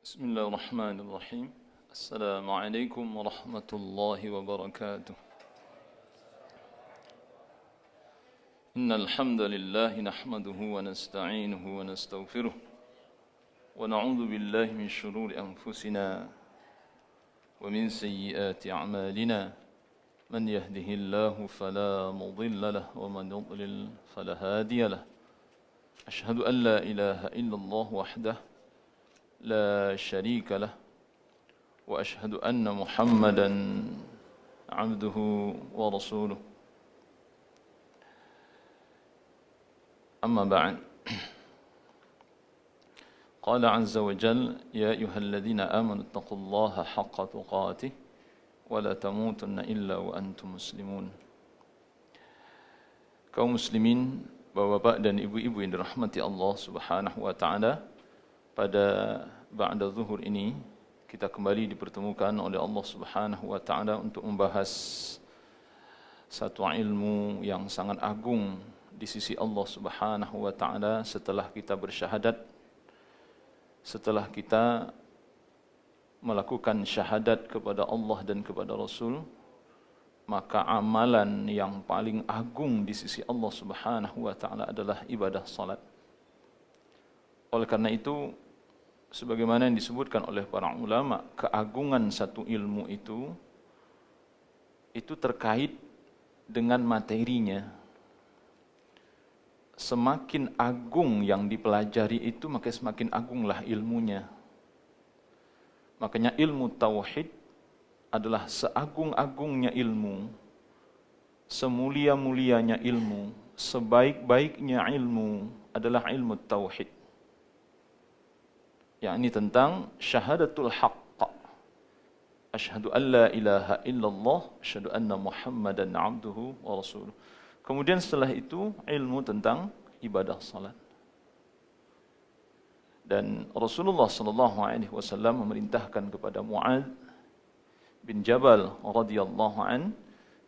بسم الله الرحمن الرحيم. السلام عليكم ورحمة الله وبركاته. إن الحمد لله نحمده ونستعينه ونستغفره ونعوذ بالله من شرور أنفسنا ومن سيئات أعمالنا. من يهده الله فلا مضل له ومن يضلل فلا هادي له. أشهد أن لا إله إلا الله وحده لا شريك له وأشهد أن محمدا عبده ورسوله. أما بعد، قال عز وجل: يا أيها الذين آمنوا اتقوا الله حق تقاته ولا تموتن إلا وأنتم مسلمون. Kaum muslimin, bapak-bapak dan ibu-ibu yang dirahmati Allah Subhanahu wa taala, pada ba'da zuhur ini kita kembali dipertemukan oleh Allah Subhanahu wa taala untuk membahas satu ilmu yang sangat agung di sisi Allah Subhanahu wa taala. Setelah kita bersyahadat, setelah kita melakukan syahadat kepada Allah dan kepada Rasul, maka amalan yang paling agung di sisi Allah Subhanahu wa taala adalah ibadah salat. Oleh karena itu, sebagaimana yang disebutkan oleh para ulama, keagungan satu ilmu itu terkait dengan materinya. Semakin agung yang dipelajari itu, maka semakin agunglah ilmunya. Makanya ilmu tauhid adalah seagung-agungnya ilmu, semulia-mulianya ilmu, sebaik-baiknya ilmu adalah ilmu tauhid. Yakni tentang syahadatul haqq. Asyhadu an la ilaha illallah, asyhadu anna Muhammadan abduhu wa rasuluh. Kemudian setelah itu ilmu tentang ibadah salat. Dan Rasulullah sallallahu alaihi wasallam memerintahkan kepada Mu'adz bin Jabal radhiyallahu an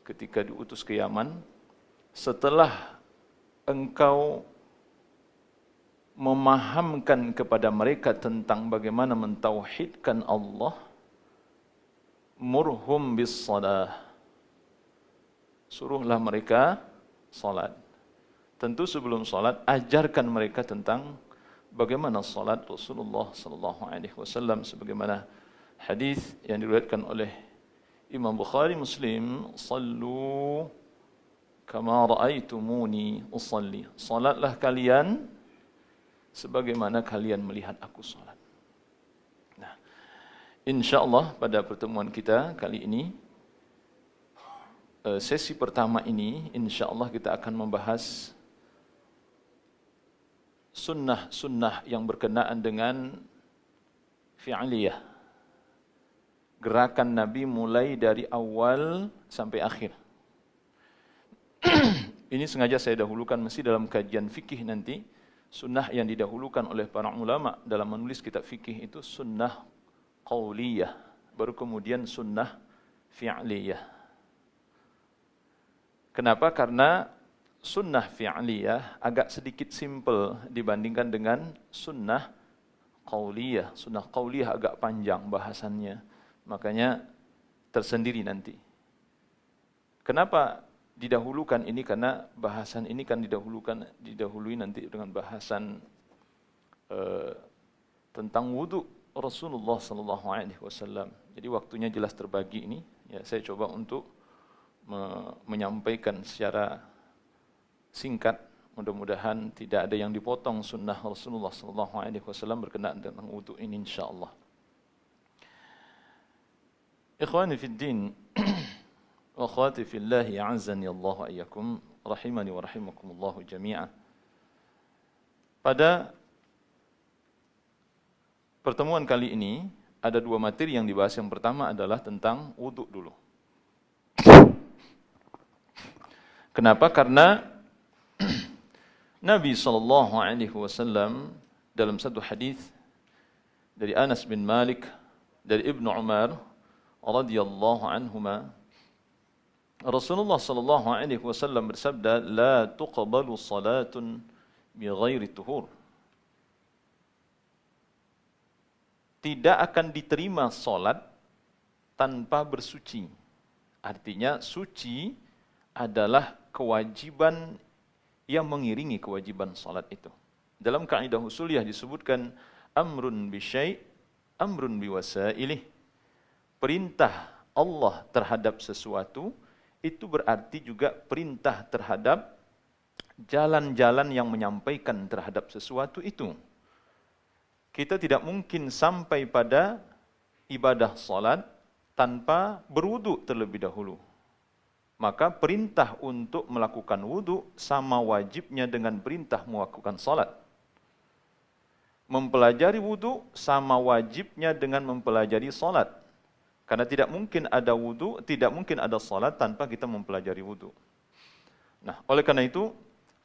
ketika diutus ke Yaman, setelah engkau memahamkan kepada mereka tentang bagaimana mentauhidkan Allah, murhum bis salah, suruhlah mereka salat. Tentu sebelum salat ajarkan mereka tentang bagaimana salat Rasulullah sallallahu alaihi wasallam, sebagaimana hadis yang diriwayatkan oleh Imam Bukhari Muslim, sallu kama raaitumuni usalli, salatlah kalian sebagaimana kalian melihat aku salat. Nah, insyaallah pada pertemuan kita kali ini, sesi pertama ini, insyaallah kita akan membahas sunnah-sunnah yang berkenaan dengan fi'liyah. Gerakan Nabi mulai dari awal sampai akhir. Ini sengaja saya dahulukan, mesti dalam kajian fikih nanti, sunnah yang didahulukan oleh para ulama dalam menulis kitab fikih itu sunnah qauliyah, baru kemudian sunnah fi'liyah. Kenapa? Karena sunnah fi'liyah agak sedikit simple dibandingkan dengan sunnah qauliyah. Sunnah qauliyah agak panjang bahasannya, makanya tersendiri nanti. Kenapa didahulukan ini? Karena bahasan ini kan didahului nanti dengan bahasan tentang wudu Rasulullah sallallahu alaihi wasallam. Jadi waktunya jelas terbagi ini. Ya, saya coba untuk menyampaikan secara singkat. Mudah-mudahan tidak ada yang dipotong sunnah Rasulullah sallallahu alaihi wasallam berkenaan dengan wudu ini insyaallah. Ikhwani fid din wa akhwati fillah, ya'azzani Allah wa iyyakum, rahimani wa rahimakumullah jami'an. Pada pertemuan kali ini ada dua materi yang dibahas. Yang pertama adalah tentang wudu dulu. Kenapa? Karena Nabi sallallahu alaihi wasallam dalam satu hadis dari Anas bin Malik dari Ibnu Umar radhiyallahu anhuma, Rasulullah sallallahu alaihi wasallam bersabda, la tuqbalu salatun bighairi tuhur. tidak akan diterima solat tanpa bersuci. Artinya suci adalah kewajiban yang mengiringi kewajiban solat itu. Dalam kaidah usuliyah disebutkan amrun bisyai' amrun biwasailih. Perintah Allah terhadap sesuatu itu berarti juga perintah terhadap jalan-jalan yang menyampaikan terhadap sesuatu itu. Kita tidak mungkin sampai pada ibadah salat tanpa berwudu terlebih dahulu. Maka perintah untuk melakukan wudu sama wajibnya dengan perintah melakukan salat. Mempelajari wudu sama wajibnya dengan mempelajari salat. Karena tidak mungkin ada wudu, tidak mungkin ada salat tanpa kita mempelajari wudu. Nah, oleh karena itu,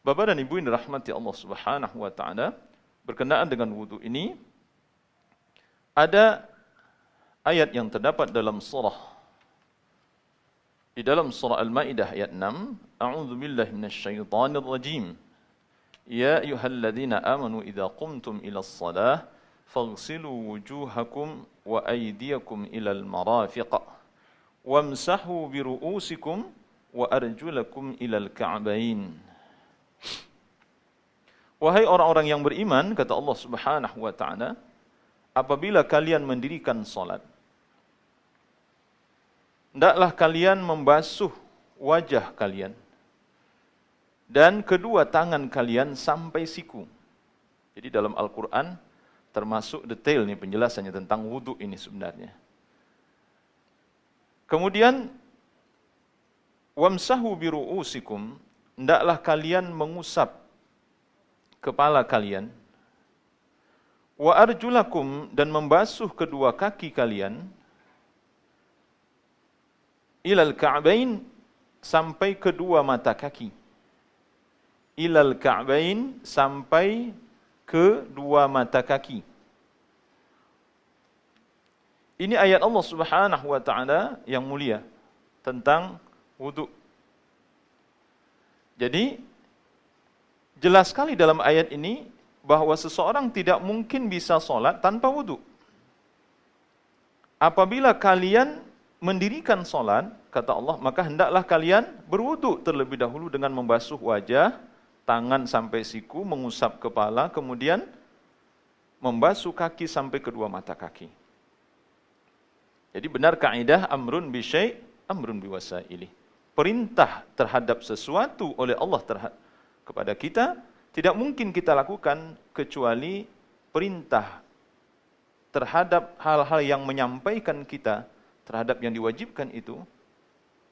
Bapak dan Ibu yang dirahmati Allah Subhanahu wa taala, berkenaan dengan wudu ini, ada ayat yang terdapat dalam di dalam surah Al-Maidah ayat 6, A'udzu billahi minasyaitonir rajim. Ya ayyuhalladzina amanu idza qumtum ilas shalah faghsilu wujuhakum wa aydiyakum ilal marafiq wamsahu bi ru'usikum wa arjulakum ilal ka'bain. Wahai orang-orang yang beriman, kata Allah Subhanahu wa taala, apabila kalian mendirikan salat, hendaklah kalian membasuh wajah kalian dan kedua tangan kalian sampai siku. Jadi dalam Al-Quran termasuk detail nih penjelasannya tentang wudu ini sebenarnya. Kemudian wamsahu bi ru'usikum, hendaklah kalian mengusap kepala kalian, wa arjulakum, dan membasuh kedua kaki kalian, ilal ka'bain, sampai kedua mata kaki. Ilal ka'bain, sampai kedua mata kaki. Ini ayat Allah Subhanahu wa taala yang mulia tentang wudu. Jadi jelas sekali dalam ayat ini bahwa seseorang tidak mungkin bisa sholat tanpa wudu. Apabila kalian mendirikan sholat, kata Allah, maka hendaklah kalian berwudu terlebih dahulu dengan membasuh wajah, tangan sampai siku, mengusap kepala, kemudian membasuh kaki sampai kedua mata kaki. Jadi benar kaidah amrun bisyai' amrun biwasailih. Perintah terhadap sesuatu oleh Allah kepada kita, tidak mungkin kita lakukan kecuali perintah terhadap hal-hal yang menyampaikan kita terhadap yang diwajibkan itu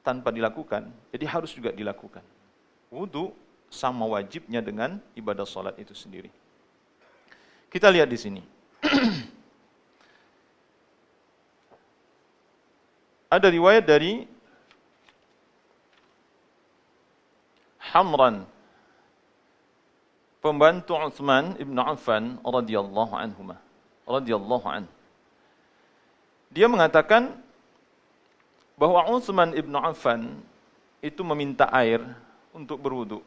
tanpa dilakukan, jadi harus juga dilakukan. Wudu sama wajibnya dengan ibadah salat itu sendiri. Kita lihat di sini. Ada riwayat dari Hamran, pembantu Utsman ibn Affan radhiyallahu anhuma, radhiyallahu an. Dia mengatakan bahwa Utsman ibn Affan itu meminta air untuk berwudu.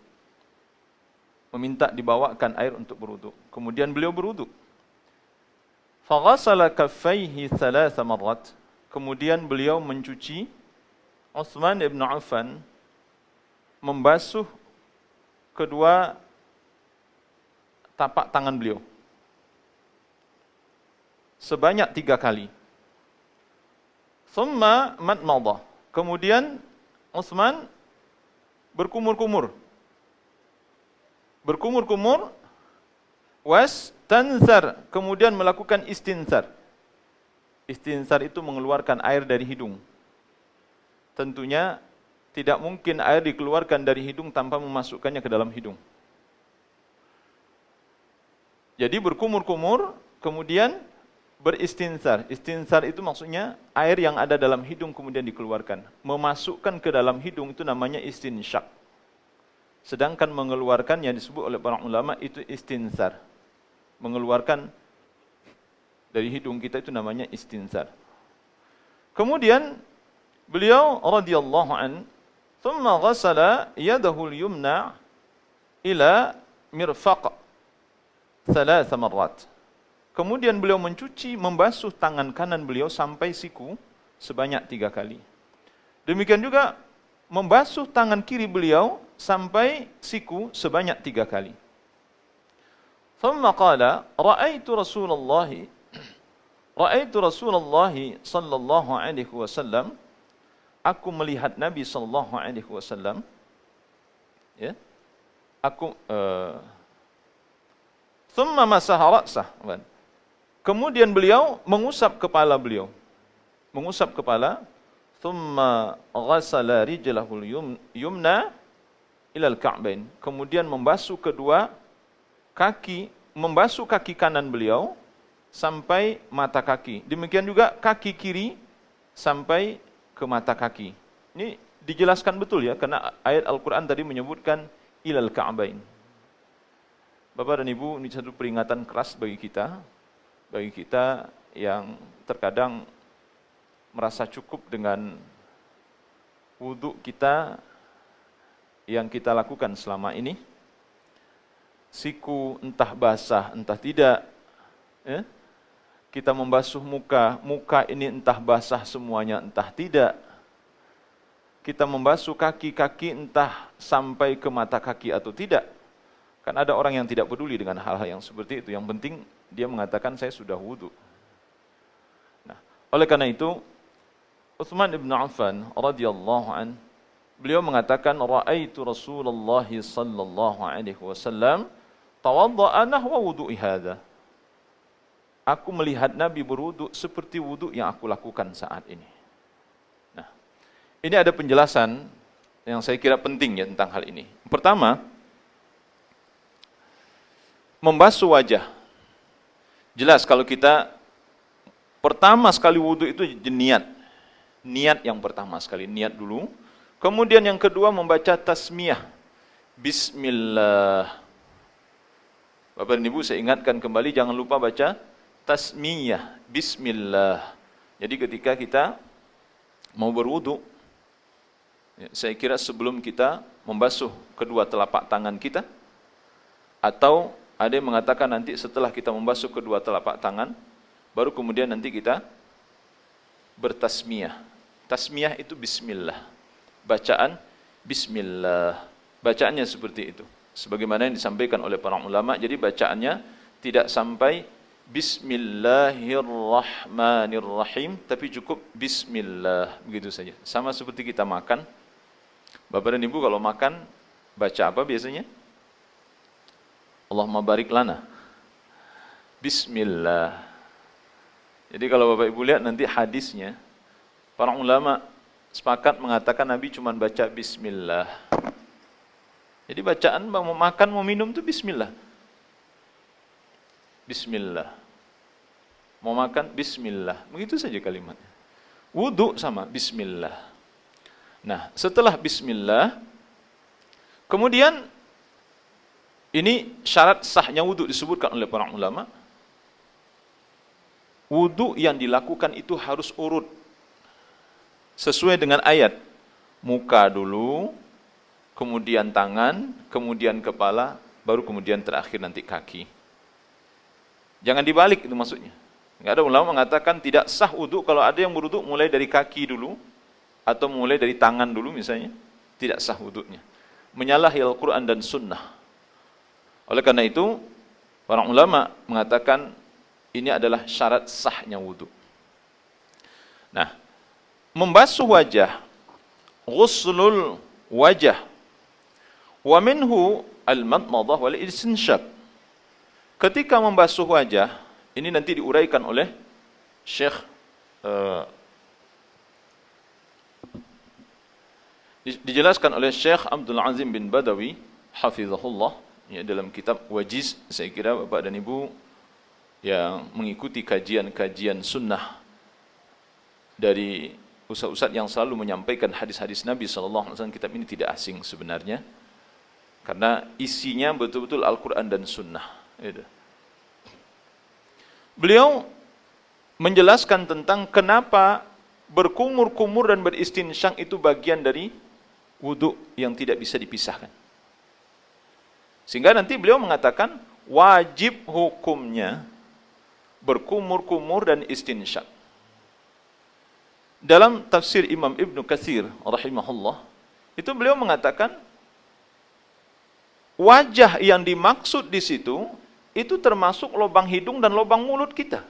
Meminta dibawakan air untuk berwudu. Kemudian beliau berwudu. Faghasala kaffaihi thalatha marrat. Kemudian beliau mencuci, Utsman ibn Affan membasuh kedua tapak tangan beliau sebanyak 3 kali. Thumma madmadah. Kemudian Utsman berkumur-kumur. Berkumur-kumur, wastanthar, kemudian melakukan istinthar. Istinthar itu mengeluarkan air dari hidung. Tentunya tidak mungkin air dikeluarkan dari hidung tanpa memasukkannya ke dalam hidung. Jadi berkumur-kumur, kemudian beristinthar. Istinthar itu maksudnya air yang ada dalam hidung kemudian dikeluarkan. Memasukkan ke dalam hidung itu namanya istinsyak. Sedangkan mengeluarkan yang disebut oleh para ulama itu istinthar. Mengeluarkan dari hidung kita itu namanya istinthar. Kemudian beliau radhiyallahu an, thumma ghasala yadahu al-yumna ila mirfaq 3 marrat. Kemudian beliau membasuh tangan kanan beliau sampai siku sebanyak 3 kali. Demikian juga membasuh tangan kiri beliau sampai siku sebanyak 3 kali. Thumma qala, ra'aitu Rasulullah sallallahu alaihi wasallam, aku melihat Nabi sallallahu alaihi wasallam, ya. Thumma masaha ra'sah. Kemudian beliau mengusap kepala beliau. Thumma ghasala rijlahul yumna ilal ka'bain. Kemudian membasuh kaki kanan beliau sampai mata kaki. Demikian juga kaki kiri sampai ke mata kaki. Ini dijelaskan betul ya, karena ayat Al-Quran tadi menyebutkan ilal ka'bain. Bapak dan Ibu, ini satu peringatan keras bagi kita yang terkadang merasa cukup dengan wudhu kita yang kita lakukan selama ini. Siku entah basah, entah tidak. Ya. Kita membasuh muka ini entah basah semuanya, entah tidak. Kita membasuh kaki entah sampai ke mata kaki atau tidak. Kan ada orang yang tidak peduli dengan hal-hal yang seperti itu. Yang penting dia mengatakan saya sudah wudhu. Nah, oleh karena itu, Utsman ibn Affan radhiyallahu an, beliau mengatakan ra'aitu Rasulullah sallallahu alaihi wasallam tawadda'a nahwa wudu'i hadza. Aku melihat Nabi berwudu seperti wudu yang aku lakukan saat ini. Nah, ini ada penjelasan yang saya kira penting ya tentang hal ini. Pertama, membasuh wajah. Jelas kalau kita pertama sekali wudu itu niat. Niat yang pertama sekali, niat dulu. Kemudian yang kedua membaca tasmiyah. Bismillah. Bapak dan Ibu, saya ingatkan kembali, jangan lupa baca tasmiyah. Bismillah. Jadi ketika kita mau berwudu, saya kira sebelum kita membasuh kedua telapak tangan kita, atau ada yang mengatakan nanti setelah kita membasuh kedua telapak tangan, baru kemudian nanti kita bertasmiyah. Tasmiyah itu bismillah. Bacaan bismillah. Bacaannya seperti itu. Sebagaimana yang disampaikan oleh para ulama, jadi bacaannya tidak sampai bismillahirrahmanirrahim, tapi cukup bismillah, begitu saja. Sama seperti kita makan. Bapak dan Ibu kalau makan, baca apa biasanya? Allahumma barik lana. Bismillah. Jadi kalau Bapak Ibu lihat nanti hadisnya, para ulama sepakat mengatakan Nabi cuma baca bismillah. Jadi bacaan mau makan, mau minum itu bismillah. Bismillah. Mau makan, bismillah. Begitu saja kalimatnya. Wudu sama bismillah. Nah, setelah bismillah, kemudian ini syarat sahnya wudu disebutkan oleh para ulama. Wudu yang dilakukan itu harus urut. Sesuai dengan ayat. Muka dulu, kemudian tangan, kemudian kepala, baru kemudian terakhir nanti kaki. Jangan dibalik itu maksudnya. Enggak ada ulama mengatakan tidak sah wudu kalau ada yang berwudu mulai dari kaki dulu, atau mulai dari tangan dulu misalnya. Tidak sah wudunya. Menyalahi Al-Quran dan Sunnah. Oleh karena itu, para ulama mengatakan ini adalah syarat sahnya wudu. Nah, membasuh wajah, ghuslul wajah, wa minhu al-madmadah wal istinsyaq. Ketika membasuh wajah, ini nanti diuraikan oleh Syekh dijelaskan oleh Syekh Abdul Azim bin Badawi hafizahullah. Ya, dalam kitab Wajiz, saya kira Bapak dan Ibu yang mengikuti kajian-kajian sunnah dari ustaz-ustaz yang selalu menyampaikan hadis-hadis Nabi SAW, kitab ini tidak asing sebenarnya, karena isinya betul-betul Al-Quran dan sunnah. Beliau menjelaskan tentang kenapa berkumur-kumur dan beristinsyaq itu bagian dari wudu yang tidak bisa dipisahkan. Sehingga nanti beliau mengatakan wajib hukumnya berkumur-kumur dan istinsyak. Dalam tafsir Imam Ibn Katsir rahimahullah, itu beliau mengatakan wajah yang dimaksud di situ itu termasuk lubang hidung dan lubang mulut kita.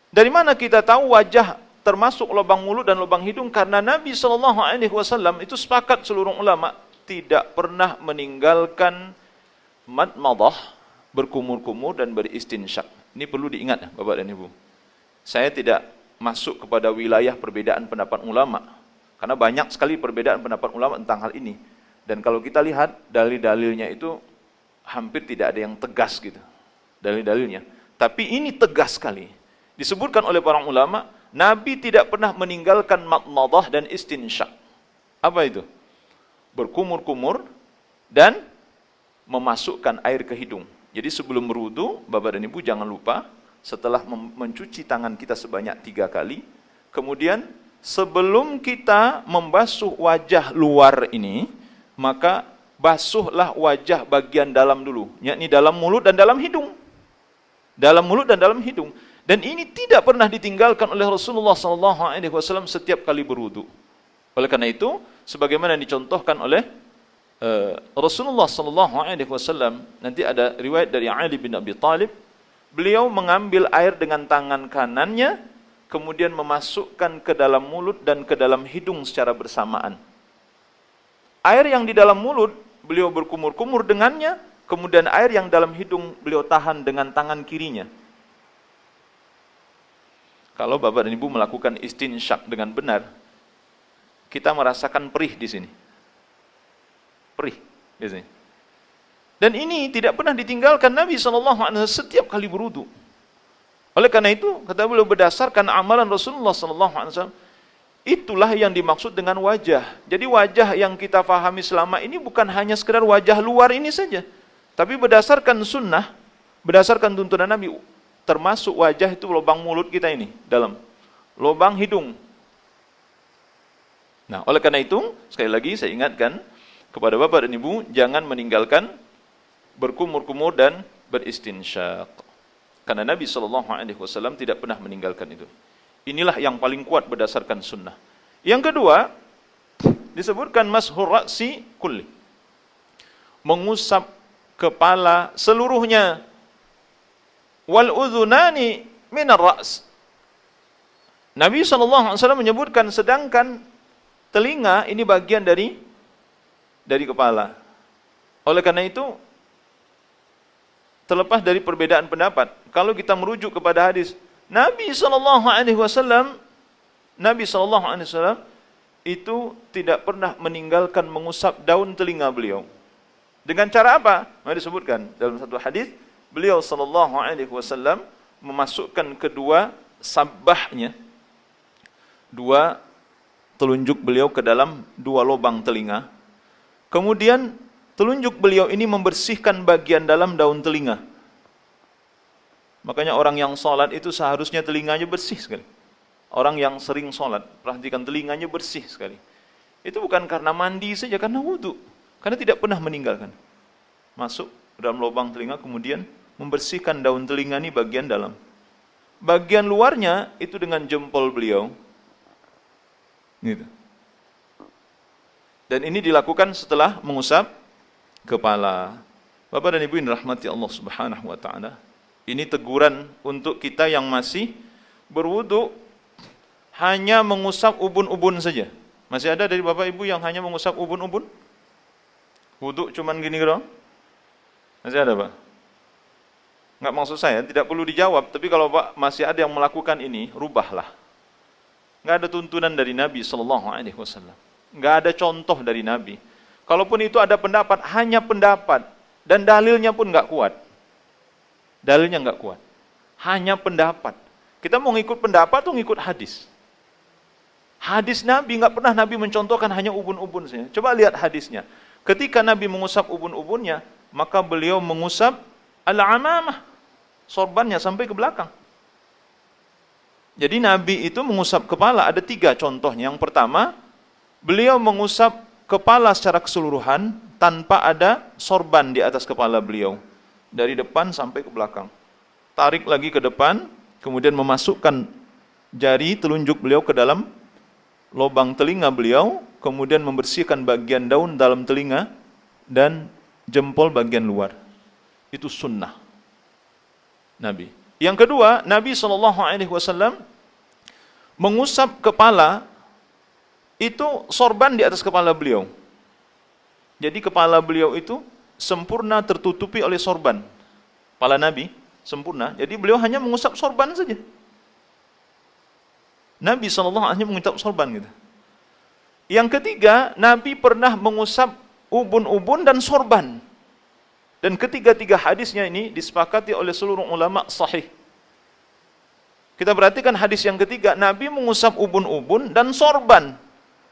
Dari mana kita tahu wajah termasuk lubang mulut dan lubang hidung? Karena Nabi SAW itu sepakat seluruh ulama tidak pernah meninggalkan madmadah, berkumur-kumur dan beristinsyak. Ini perlu diingat Bapak dan Ibu. Saya tidak masuk kepada wilayah perbedaan pendapat ulama, karena banyak sekali perbedaan pendapat ulama tentang hal ini. Dan kalau kita lihat dalil-dalilnya itu hampir tidak ada yang tegas gitu, dalil-dalilnya. Tapi ini tegas sekali. Disebutkan oleh para ulama, Nabi tidak pernah meninggalkan madmadah dan istinsyak. Apa itu? Berkumur-kumur dan memasukkan air ke hidung. Jadi sebelum berwudu, Bapak dan Ibu jangan lupa, setelah mencuci tangan kita sebanyak 3 kali, kemudian sebelum kita membasuh wajah luar ini, maka basuhlah wajah bagian dalam dulu, yakni dalam mulut dan dalam hidung. Dalam mulut dan dalam hidung. Dan ini tidak pernah ditinggalkan oleh Rasulullah SAW setiap kali berwudu. Oleh karena itu, sebagaimana dicontohkan oleh Rasulullah SAW, nanti ada riwayat dari Ali bin Abi Thalib, beliau mengambil air dengan tangan kanannya, kemudian memasukkan ke dalam mulut dan ke dalam hidung secara bersamaan. Air yang di dalam mulut, beliau berkumur-kumur dengannya, kemudian air yang dalam hidung, beliau tahan dengan tangan kirinya. Kalau Bapak dan Ibu melakukan istinsyak dengan benar, kita merasakan perih di sini. Perih di sini. Dan ini tidak pernah ditinggalkan Nabi SAW setiap kali berwudu. Oleh karena itu, kata beliau, berdasarkan amalan Rasulullah SAW, itulah yang dimaksud dengan wajah. Jadi wajah yang kita fahami selama ini bukan hanya sekedar wajah luar ini saja, tapi berdasarkan sunnah, berdasarkan tuntunan Nabi, termasuk wajah itu lubang mulut kita ini, dalam lubang hidung. Nah, oleh karena itu, sekali lagi saya ingatkan kepada Bapak dan Ibu, jangan meninggalkan berkumur-kumur dan beristinsyak. Karena Nabi SAW tidak pernah meninggalkan itu. Inilah yang paling kuat berdasarkan sunnah. Yang kedua, disebutkan mashur ra'si kulli. Mengusap kepala seluruhnya. Wal udhunani minar ra's. Nabi SAW menyebutkan sedangkan telinga ini bagian dari kepala. Oleh karena itu, terlepas dari perbedaan pendapat, kalau kita merujuk kepada hadis Nabi SAW itu tidak pernah meninggalkan mengusap daun telinga beliau. Dengan cara apa? Mari disebutkan dalam satu hadis, beliau SAW memasukkan kedua sabahnya, dua telunjuk beliau ke dalam dua lubang telinga. Kemudian telunjuk beliau ini membersihkan bagian dalam daun telinga. Makanya orang yang sholat itu seharusnya telinganya bersih sekali. Orang yang sering sholat, perhatikan telinganya bersih sekali. Itu bukan karena mandi saja, karena wudu. Karena tidak pernah meninggalkan. Masuk ke dalam lubang telinga, kemudian membersihkan daun telinga ini bagian dalam. Bagian luarnya itu dengan jempol beliau. Gitu. Dan ini dilakukan setelah mengusap kepala. Bapak dan Ibu yang dirahmati Allah Subhanahu wa taala. Ini teguran untuk kita yang masih berwudu hanya mengusap ubun-ubun saja. Masih ada dari Bapak Ibu yang hanya mengusap ubun-ubun? Wudu cuman gini doang? Masih ada, Pak? Enggak, maksud saya tidak perlu dijawab, tapi kalau Pak masih ada yang melakukan ini, rubahlah. Enggak ada tuntunan dari Nabi SAW. Enggak ada contoh dari Nabi. Kalaupun itu ada pendapat, hanya pendapat. Dan dalilnya pun enggak kuat. Dalilnya enggak kuat. Hanya pendapat. Kita mau ngikut pendapat atau ngikut hadis? Hadis Nabi, enggak pernah Nabi mencontohkan hanya ubun-ubun saja. Coba lihat hadisnya. Ketika Nabi mengusap ubun-ubunnya, maka beliau mengusap al-amamah, sorbannya sampai ke belakang. Jadi Nabi itu mengusap kepala, ada 3 contohnya. Yang pertama, beliau mengusap kepala secara keseluruhan tanpa ada sorban di atas kepala beliau, dari depan sampai ke belakang. tarik lagi ke depan, kemudian memasukkan jari telunjuk beliau ke dalam lubang telinga beliau, kemudian membersihkan bagian daun dalam telinga dan jempol bagian luar. Itu sunnah Nabi. Yang kedua, Nabi SAW mengusap kepala, itu sorban di atas kepala beliau. Jadi kepala beliau itu sempurna tertutupi oleh sorban. Kepala Nabi sempurna, jadi beliau hanya mengusap sorban saja. Nabi SAW hanya mengusap sorban gitu. Yang ketiga, Nabi pernah mengusap ubun-ubun dan sorban. Dan ketiga-tiga hadisnya ini disepakati oleh seluruh ulama sahih. Kita perhatikan hadis yang ketiga, Nabi mengusap ubun-ubun dan sorban.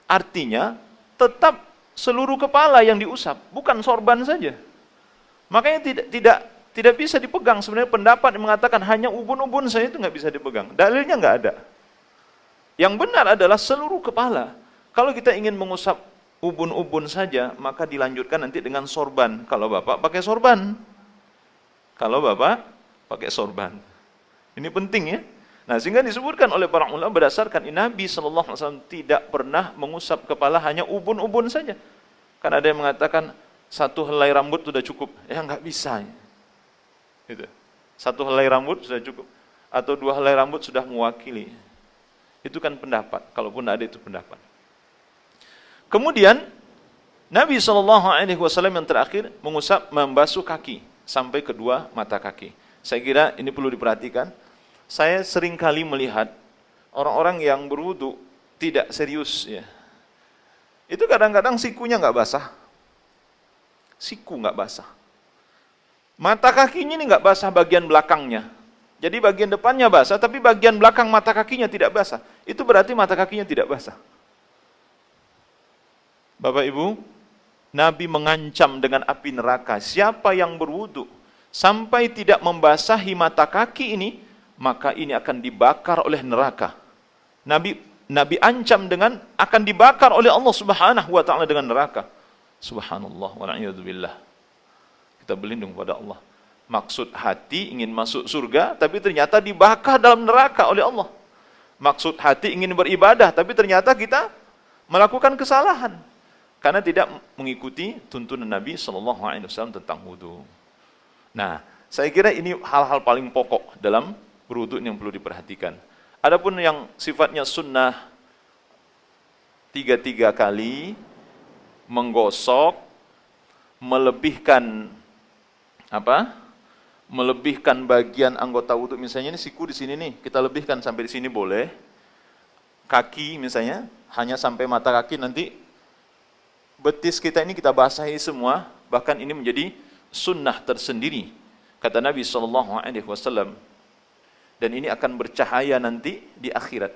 Artinya, tetap seluruh kepala yang diusap, bukan sorban saja. Makanya tidak bisa dipegang. Sebenarnya pendapat yang mengatakan hanya ubun-ubun saja itu nggak bisa dipegang. Dalilnya nggak ada. Yang benar adalah seluruh kepala. Kalau kita ingin mengusap ubun-ubun saja, maka dilanjutkan nanti dengan sorban. Kalau Bapak pakai sorban. Kalau Bapak pakai sorban. Ini penting ya. Nah, sehingga disebutkan oleh para ulama berdasarkan Nabi SAW tidak pernah mengusap kepala hanya ubun-ubun saja. Kan ada yang mengatakan satu helai rambut sudah cukup. Ya nggak bisa. Gitu. Satu helai rambut sudah cukup. Atau dua helai rambut sudah mewakili. Itu kan pendapat, kalaupun ada itu pendapat. Kemudian Nabi SAW yang terakhir membasuh kaki sampai kedua mata kaki. Saya kira ini perlu diperhatikan. Saya sering kali melihat orang-orang yang berwudu tidak serius ya. Itu kadang-kadang sikunya nggak basah. Siku nggak basah. Mata kakinya ini nggak basah bagian belakangnya. Jadi bagian depannya basah, tapi bagian belakang mata kakinya tidak basah. Itu berarti mata kakinya tidak basah. Bapak Ibu, Nabi mengancam dengan api neraka. Siapa yang berwudu sampai tidak membasahi mata kaki ini, maka ini akan dibakar oleh neraka. Nabi ancam dengan akan dibakar oleh Allah Subhanahu wa taala dengan neraka. Subhanallah wa na'udzubillah. Kita berlindung pada Allah. Maksud hati ingin masuk surga, tapi ternyata dibakar dalam neraka oleh Allah. Maksud hati ingin beribadah, tapi ternyata kita melakukan kesalahan karena tidak mengikuti tuntunan Nabi SAW tentang wudu. Nah, saya kira ini hal-hal paling pokok dalam berwudu yang perlu diperhatikan. Adapun yang sifatnya sunnah 3 kali, menggosok, melebihkan bagian anggota wudu, misalnya ini siku di sini nih, kita lebihkan sampai di sini boleh. Kaki misalnya hanya sampai mata kaki, nanti betis kita ini kita basahi semua, bahkan ini menjadi sunnah tersendiri kata Nabi SAW. Dan ini akan bercahaya nanti di akhirat,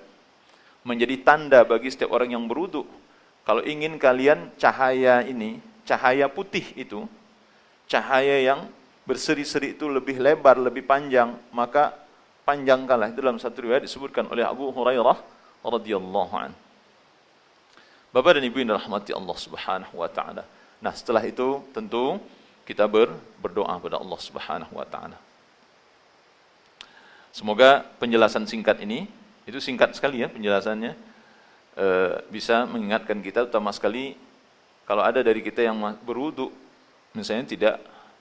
menjadi tanda bagi setiap orang yang berwudu. Kalau ingin kalian cahaya ini, cahaya putih itu, cahaya yang berseri-seri itu lebih lebar, lebih panjang, maka panjangkanlah. Itu dalam satu riwayat disebutkan oleh Abu Hurairah radhiyallahu anhu. Bapak dan Ibu yang dirahmati Allah Subhanahu wa taala. Nah, setelah itu tentu kita berdoa kepada Allah Subhanahu wa taala. Semoga penjelasan singkat ini, itu singkat sekali ya penjelasannya, bisa mengingatkan kita, utama sekali kalau ada dari kita yang berwudu misalnya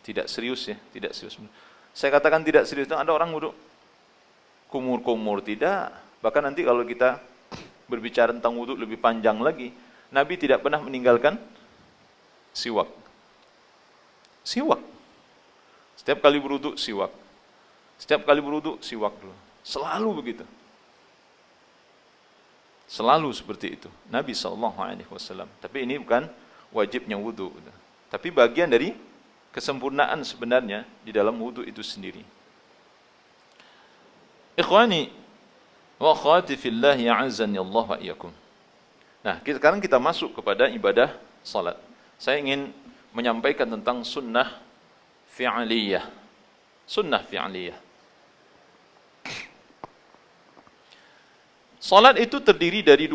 tidak serius ya, tidak serius. Saya katakan tidak serius, ada orang wudu kumur-kumur, tidak. Bahkan nanti kalau kita berbicara tentang wudu lebih panjang lagi, Nabi tidak pernah meninggalkan siwak. Siwak. Setiap kali berwudu siwak. Setiap kali berwudu siwak dulu. Selalu begitu. Selalu seperti itu. Nabi SAW. Tapi ini bukan wajibnya wudu. Tapi bagian dari kesempurnaan sebenarnya di dalam wudu itu sendiri. Ikhwani wa akhwati fillah ya'azzani Allah wa iyyakum. Nah, sekarang kita masuk kepada ibadah salat. Saya ingin menyampaikan tentang sunnah fi'liyah. Sunnah fi'liyah. Salat itu terdiri dari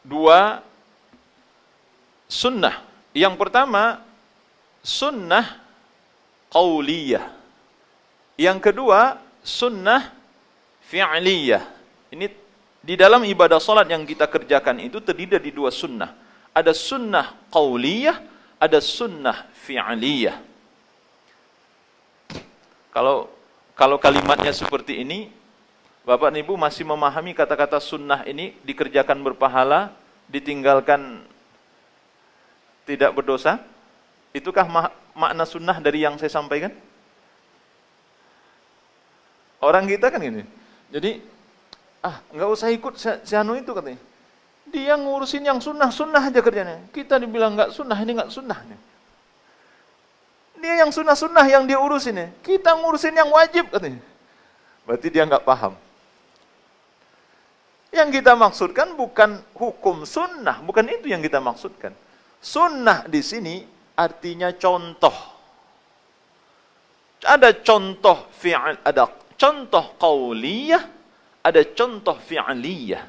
dua sunnah. Yang pertama, sunnah qauliyah. Yang kedua, sunnah fi'liyah. Ini di dalam ibadah salat yang kita kerjakan itu terdiri dari dua sunnah. Ada sunnah qauliyah, ada sunnah fi'liyah. Kalau kalimatnya seperti ini, Bapak dan Ibu masih memahami kata-kata sunnah ini dikerjakan berpahala, ditinggalkan tidak berdosa? Itukah makna sunnah dari yang saya sampaikan? Orang kita kan gini. Jadi, nggak usah ikut si anu itu katanya. Dia ngurusin yang sunnah aja kerjanya. Kita dibilang nggak sunnah, ini nggak sunnah. Dia yang sunnah yang dia urusin ya. Kita ngurusin yang wajib katanya. Berarti dia nggak paham. Yang kita maksudkan bukan hukum sunnah, bukan itu yang kita maksudkan. Sunnah di sini artinya contoh. Ada contoh fi'al, ada contoh qauliyah, ada contoh fi'liyah.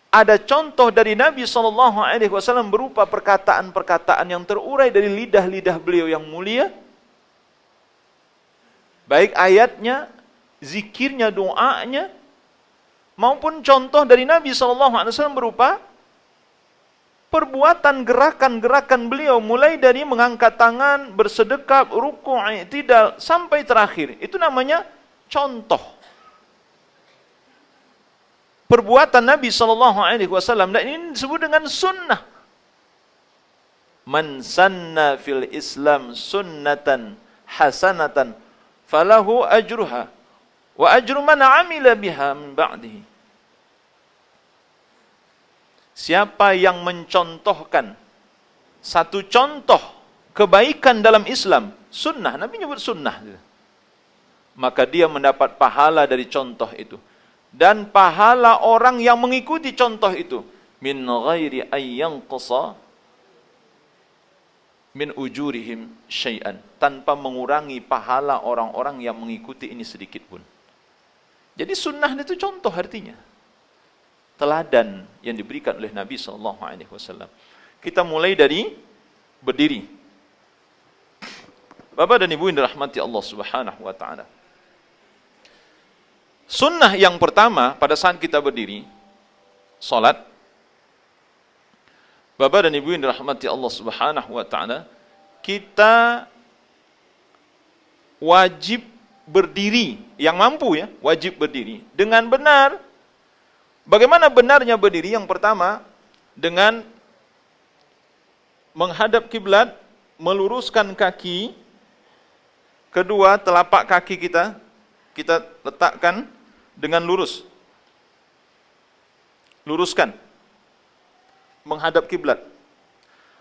Ada contoh dari Nabi SAW berupa perkataan-perkataan yang terurai dari lidah-lidah beliau yang mulia. Baik ayatnya, zikirnya, doanya, maupun contoh dari Nabi SAW berupa perbuatan gerakan-gerakan beliau mulai dari mengangkat tangan, bersedekap, ruku', i'tidal sampai terakhir. Itu namanya contoh. Perbuatan Nabi SAW dan ini disebut dengan sunnah. Man sanna fil Islam sunnatan hasanatan falahu ajruha wa ajru man amila biha min ba'dihi. Siapa yang mencontohkan satu contoh kebaikan dalam Islam, sunnah, Nabi nyebut sunnah, maka dia mendapat pahala dari contoh itu. Dan pahala orang yang mengikuti contoh itu min ghairi ayyanqasa min ujurihim syai'an, tanpa mengurangi pahala orang-orang yang mengikuti ini sedikit pun. Jadi sunnah itu contoh artinya. Teladan yang diberikan oleh Nabi SAW. Kita mulai dari berdiri. Bapak dan Ibu yang dirahmati Allah Subhanahu wa taala. Sunnah yang pertama pada saat kita berdiri salat, Bapak dan Ibu yang dirahmati Allah Subhanahu wa taala, kita wajib berdiri, yang mampu ya, wajib berdiri dengan benar. Bagaimana benarnya berdiri? Yang pertama, dengan menghadap kiblat, meluruskan kaki. Kedua, telapak kaki kita letakkan dengan lurus. Luruskan. Menghadap kiblat.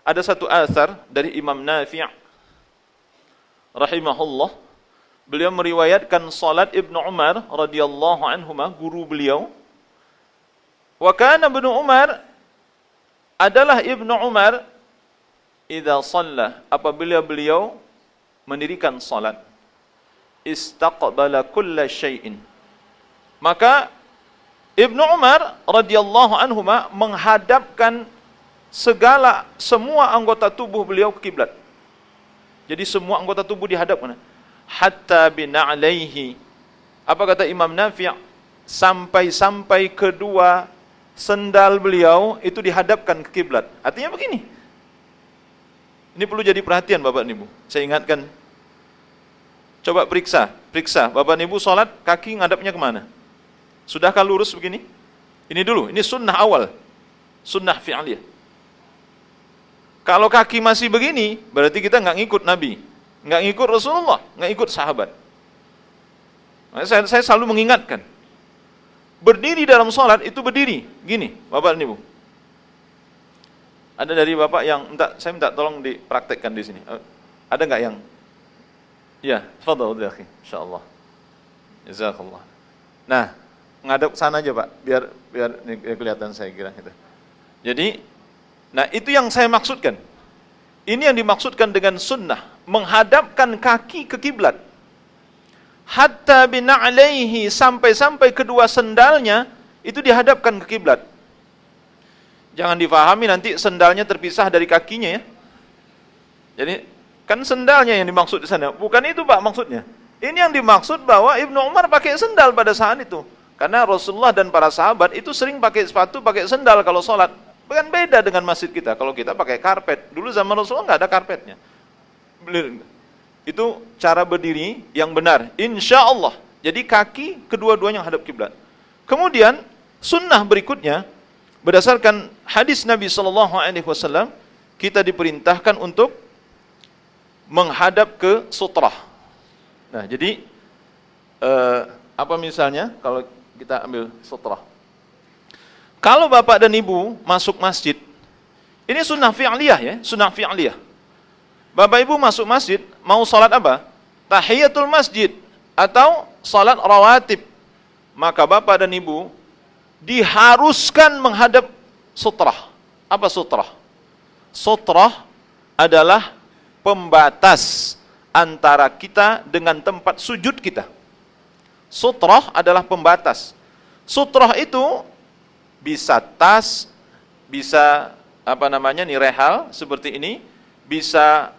Ada satu asar dari Imam Nafi' rahimahullah. Beliau meriwayatkan salat Ibnu Umar radhiyallahu anhuma, guru beliau. Wa kana Ibnu Umar, adalah Ibnu Umar, idza shalla, apabila beliau mendirikan salat, istaqbala kulla syai'in, maka Ibnu Umar radhiyallahu anhuma menghadapkan semua anggota tubuh beliau ke kiblat. Jadi semua anggota tubuh dihadapkan. Hatta bina'laihi. Apa kata Imam Nafi'? Sampai kedua sendal beliau itu dihadapkan ke kiblat. Artinya begini. Ini perlu jadi perhatian Bapak dan Ibu. Saya ingatkan. Coba periksa. Bapak dan Ibu sholat, kaki ngadapnya kemana? Sudahkah lurus begini? Ini dulu, ini sunnah awal. Sunnah fi'aliyah. Kalau kaki masih begini, berarti kita nggak ngikut Nabi. Nggak ngikut Rasulullah, nggak ikut sahabat. Saya selalu mengingatkan. Berdiri dalam sholat itu berdiri. Gini, Bapak dan Ibu. Ada dari Bapak yang saya minta tolong dipraktekkan di sini. Ada nggak yang? Ya, tafadhal ya akhi, insyaallah. Jazakallah. Nah, ngadep sana aja Pak, biar kelihatan saya kira gitu. Jadi, nah itu yang saya maksudkan. Ini yang dimaksudkan dengan sunnah, menghadapkan kaki ke kiblat. Hatta bina'laihi, sampai kedua sendalnya itu dihadapkan ke kiblat. Jangan difahami nanti sendalnya terpisah dari kakinya ya. Jadi kan sendalnya yang dimaksud di sana, bukan itu Pak maksudnya. Ini yang dimaksud bahwa Ibnu Umar pakai sendal pada saat itu. Karena Rasulullah dan para sahabat itu sering pakai sepatu, pakai sendal kalau sholat. Bukan beda dengan masjid kita. Kalau kita pakai karpet, dulu zaman Rasulullah nggak ada karpetnya. Itu cara berdiri yang benar, insya Allah. Jadi kaki kedua-duanya hadap kiblat. Kemudian sunnah berikutnya, berdasarkan hadis Nabi SAW, kita diperintahkan untuk menghadap ke sutrah. Nah, jadi apa misalnya kalau kita ambil sutrah? Kalau bapak dan ibu masuk masjid, ini sunnah fi'liyah ya, sunnah fi'liyah. Bapak ibu masuk masjid, mau salat apa? Tahiyatul masjid atau salat rawatib. Maka bapak dan ibu diharuskan menghadap sutrah. Apa sutrah? Sutrah adalah pembatas antara kita dengan tempat sujud kita. Sutrah adalah pembatas. Sutrah itu bisa tas, bisa rehal seperti ini, bisa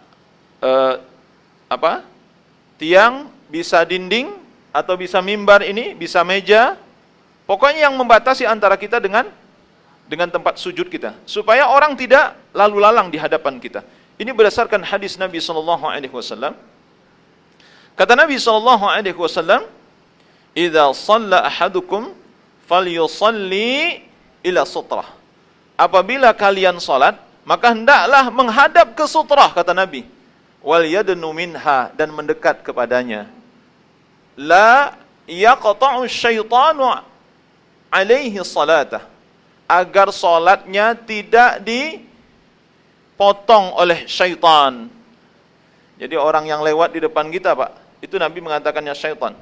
tiang, bisa dinding, atau bisa mimbar ini, bisa meja. Pokoknya yang membatasi antara kita dengan tempat sujud kita, supaya orang tidak lalu lalang di hadapan kita. Ini berdasarkan hadis Nabi SAW. Kata Nabi SAW, "Idza shalla ahadukum falyusalli ila sutrah." Apabila kalian salat, maka hendaklah menghadap ke sutrah, kata Nabi. Wal yadnu minha, dan mendekat kepadanya. La yaqta'u syaitanu alaihi salatah, agar salatnya tidak dipotong oleh syaitan. Jadi orang yang lewat di depan kita, Pak, itu Nabi mengatakannya syaitan.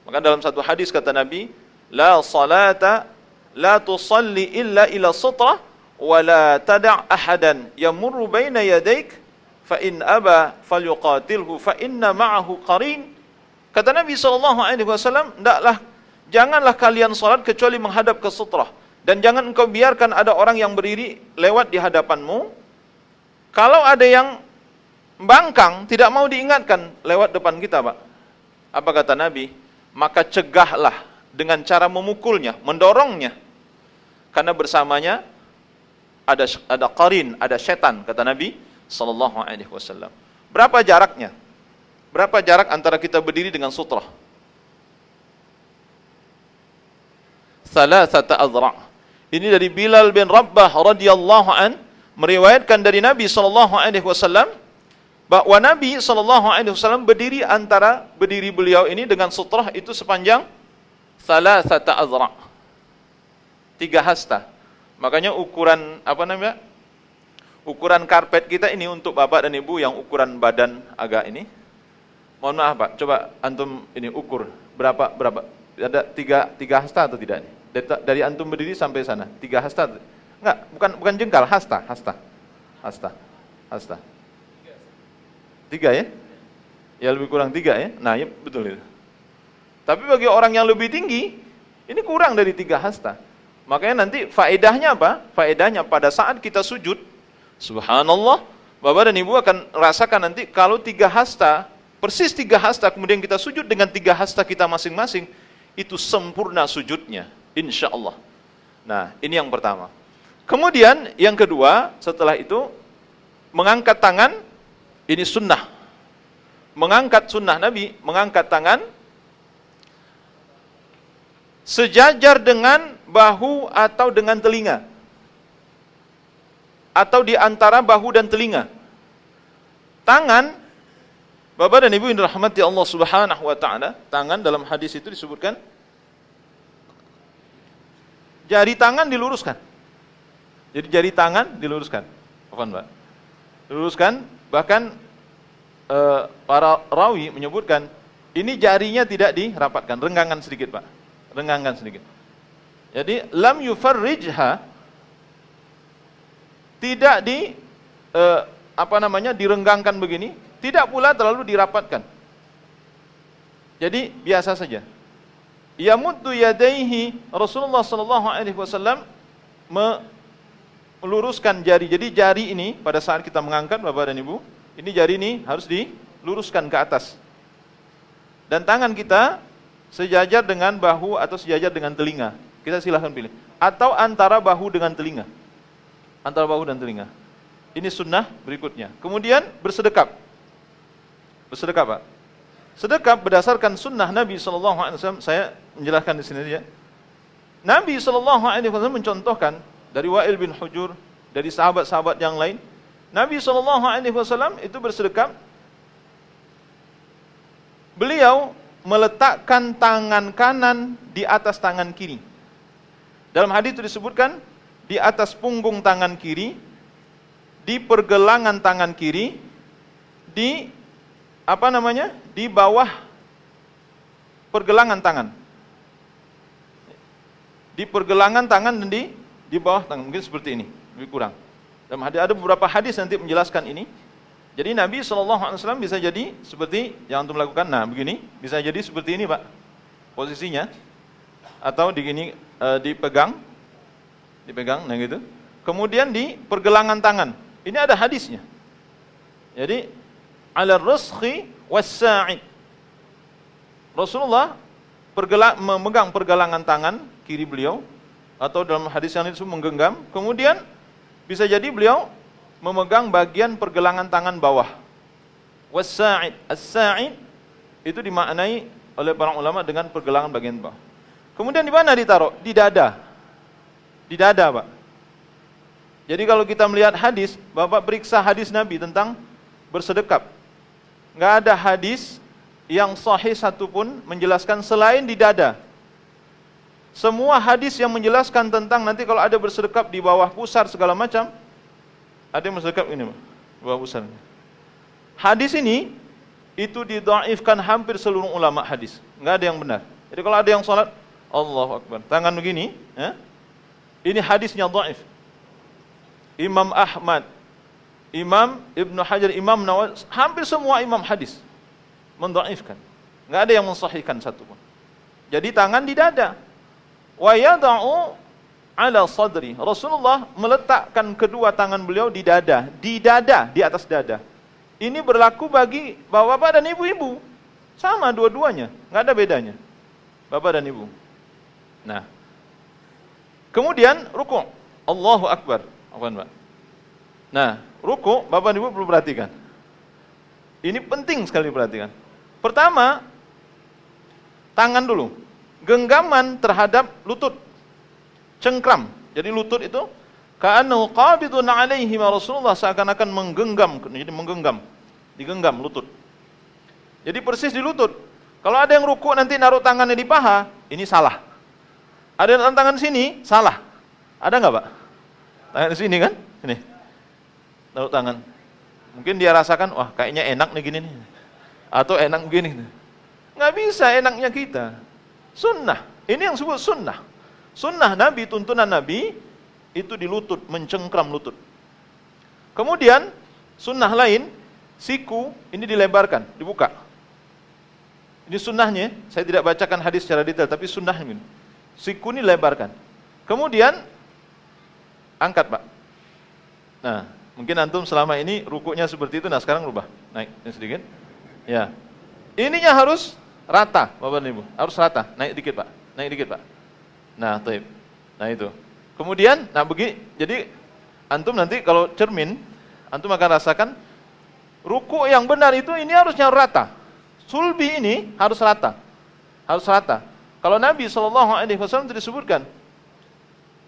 Maka dalam satu hadis kata Nabi, la salata la tusalli illa ila sutrah wa la tada' ahadan yamurru baina yadaik fa in aba falyuqatilhu fa inna ma'ahu qarin. Kata Nabi SAW, janganlah kalian salat kecuali menghadap ke sutrah, dan jangan engkau biarkan ada orang yang berdiri lewat di hadapanmu. Kalau ada yang bangkang, tidak mau diingatkan lewat depan kita, Pak. Apa kata Nabi? Maka cegahlah dengan cara memukulnya, mendorongnya. Karena bersamanya ada qarin, ada setan, kata Nabi SAW. Berapa jaraknya? Berapa jarak antara kita berdiri dengan sutrah? Salasata azra'. Ini dari Bilal bin Rabbah radhiyallahu an, meriwayatkan dari Nabi SAW, bahwa Nabi SAW berdiri beliau ini dengan sutrah itu sepanjang salasata azra', 3 hasta. Makanya ukuran ukuran karpet kita ini untuk bapak dan ibu yang ukuran badan agak ini. Mohon maaf Pak, coba antum ini ukur berapa ada 3 hasta atau tidak nih? Dari antum berdiri sampai sana 3 hasta. Enggak, bukan jengkal, hasta. 3 ya? Ya lebih kurang 3 ya? Nah ya betul itu. Tapi bagi orang yang lebih tinggi, ini kurang dari 3 hasta. Makanya nanti faedahnya apa? Faedahnya pada saat kita sujud, subhanallah, bapak dan ibu akan rasakan nanti kalau 3 hasta, persis 3 hasta, kemudian kita sujud dengan 3 hasta kita masing-masing, itu sempurna sujudnya, insya Allah. Nah ini yang pertama. Kemudian yang kedua, setelah itu mengangkat tangan. Ini sunnah. Mengangkat sunnah Nabi, mengangkat tangan sejajar dengan bahu atau dengan telinga. Atau di antara bahu dan telinga. Tangan, Bapak dan Ibu yang dirahmati Allah Subhanahu wa taala, tangan dalam hadis itu disebutkan jari tangan diluruskan. Jadi jari tangan diluruskan. Apaan, Pak? Diluruskan. Bahkan para rawi menyebutkan ini jarinya tidak dirapatkan, renggangan sedikit Pak, renggangan sedikit. Jadi lam yufarrijha, tidak direnggangkan begini, tidak pula terlalu dirapatkan. Jadi biasa saja. Yamuddu yadaihi, Rasulullah SAW meluruskan jari. Jadi jari ini pada saat kita mengangkat Bapak dan Ibu, Ini jari ini harus diluruskan ke atas. Dan tangan kita sejajar dengan bahu atau sejajar dengan telinga. Kita silahkan pilih. Atau antara bahu dengan telinga. Antara bahu dan telinga. Ini sunnah berikutnya. Kemudian bersedekap. Bersedekap, Pak. Sedekap berdasarkan sunnah Nabi SAW. Saya menjelaskan di sini saja. Nabi SAW mencontohkan dari Wa'il bin Hujur, dari sahabat-sahabat yang lain. Nabi SAW itu bersedekap. Beliau meletakkan tangan kanan di atas tangan kiri. Dalam hadis itu disebutkan di atas punggung tangan kiri, di pergelangan tangan kiri, di di bawah pergelangan tangan. Di pergelangan tangan dan di bawah tangan. Mungkin seperti ini, lebih kurang. Dalam hadis ada beberapa hadis nanti menjelaskan ini. Jadi Nabi SAW bisa jadi seperti yang antum lakukan. Nah, begini, bisa jadi seperti ini, Pak. Posisinya. Atau dipegang, nah gitu. Kemudian di pergelangan tangan. Ini ada hadisnya. Jadi ala ruskhi was-sa'id. Rasulullah memegang pergelangan tangan kiri beliau, atau dalam hadis yang itu menggenggam. Kemudian bisa jadi beliau memegang bagian pergelangan tangan bawah. Was-sa'id. As-sa'id itu dimaknai oleh para ulama dengan pergelangan bagian bawah. Kemudian di mana ditaruh? Di dada. Di dada, Pak. Jadi kalau kita melihat hadis, Bapak periksa hadis Nabi tentang bersedekap. Enggak ada hadis yang sahih satupun menjelaskan selain di dada. Semua hadis yang menjelaskan tentang nanti kalau ada bersedekap di bawah pusar segala macam, ada yang bersedekap ini, Pak, bawah pusar. Hadis ini itu didhaifkan hampir seluruh ulama hadis. Enggak ada yang benar. Jadi kalau ada yang salat Allahu Akbar, tangan begini, ini hadisnya dhaif. Imam Ahmad, Imam Ibnu Hajar, Imam Nawawi, hampir semua imam hadis mendhaifkan. Enggak ada yang mensahihkan satu pun. Jadi tangan di dada. Wa yada'u ala sadri. Rasulullah meletakkan kedua tangan beliau di dada, di atas dada. Ini berlaku bagi bapak-bapak dan ibu-ibu. Sama dua-duanya, enggak ada bedanya. Bapak dan ibu. Nah, kemudian ruku'. Allahu Akbar. Apa, Pak? Nah, ruku', Bapak dan Ibu perlu perhatikan. Ini penting sekali perhatikan. Pertama, tangan dulu. Genggaman terhadap lutut. Cengkram. Jadi lutut itu ka'annahu qabidun 'alaihi Rasulullah, seakan-akan menggenggam, jadi menggenggam. Digenggam lutut. Jadi persis di lutut. Kalau ada yang ruku' nanti naruh tangannya di paha, ini salah. Ada yang tangan sini, salah. Ada enggak, Pak? Tangan di sini kan? Sini. Taruh tangan. Mungkin dia rasakan, wah kayaknya enak nih gini nih. Atau enak begini. Nggak bisa enaknya kita. Sunnah. Ini yang disebut sunnah. Sunnah Nabi, tuntunan Nabi, itu di lutut, mencengkram lutut. Kemudian, sunnah lain, siku, ini dilebarkan, dibuka. Ini sunnahnya, saya tidak bacakan hadis secara detail, tapi sunnahnya. Siku ini dilebarkan. Kemudian, angkat, Pak. Nah, mungkin antum selama ini rukuknya seperti itu, nah sekarang rubah, naik sedikit. Ya, ininya harus rata, Bapak dan Ibu, harus rata, naik dikit, Pak, naik dikit, Pak. Nah, taib. Nah itu. Kemudian, nah begini, jadi antum nanti kalau cermin, antum akan rasakan rukuk yang benar itu ini harusnya rata. Sulbi ini harus rata, harus rata. Kalau Nabi SAW itu disebutkan,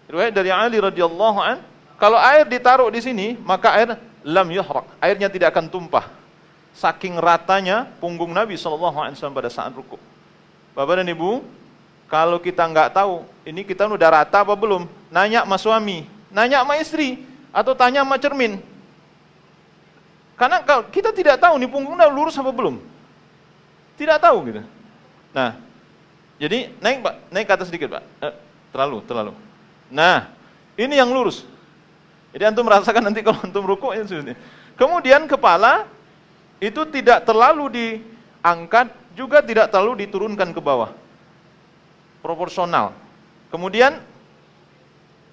riwayat dari Ali radhiyallahu an, kalau air ditaruh di sini, maka air lam yuhraq, airnya tidak akan tumpah. Saking ratanya punggung Nabi SAW pada saat rukuk. Bapak dan Ibu, kalau kita nggak tahu, ini kita udah rata apa belum? Nanya sama suami, nanya sama istri, atau tanya sama cermin. Karena kalau kita tidak tahu nih punggungnya lurus apa belum, tidak tahu gitu. Nah, jadi naik, Pak, naik ke atas sedikit, Pak. Terlalu. Nah, ini yang lurus. Jadi antum merasakan nanti kalau antum rukuk itu. Kemudian kepala itu tidak terlalu diangkat, juga tidak terlalu diturunkan ke bawah. Proporsional. Kemudian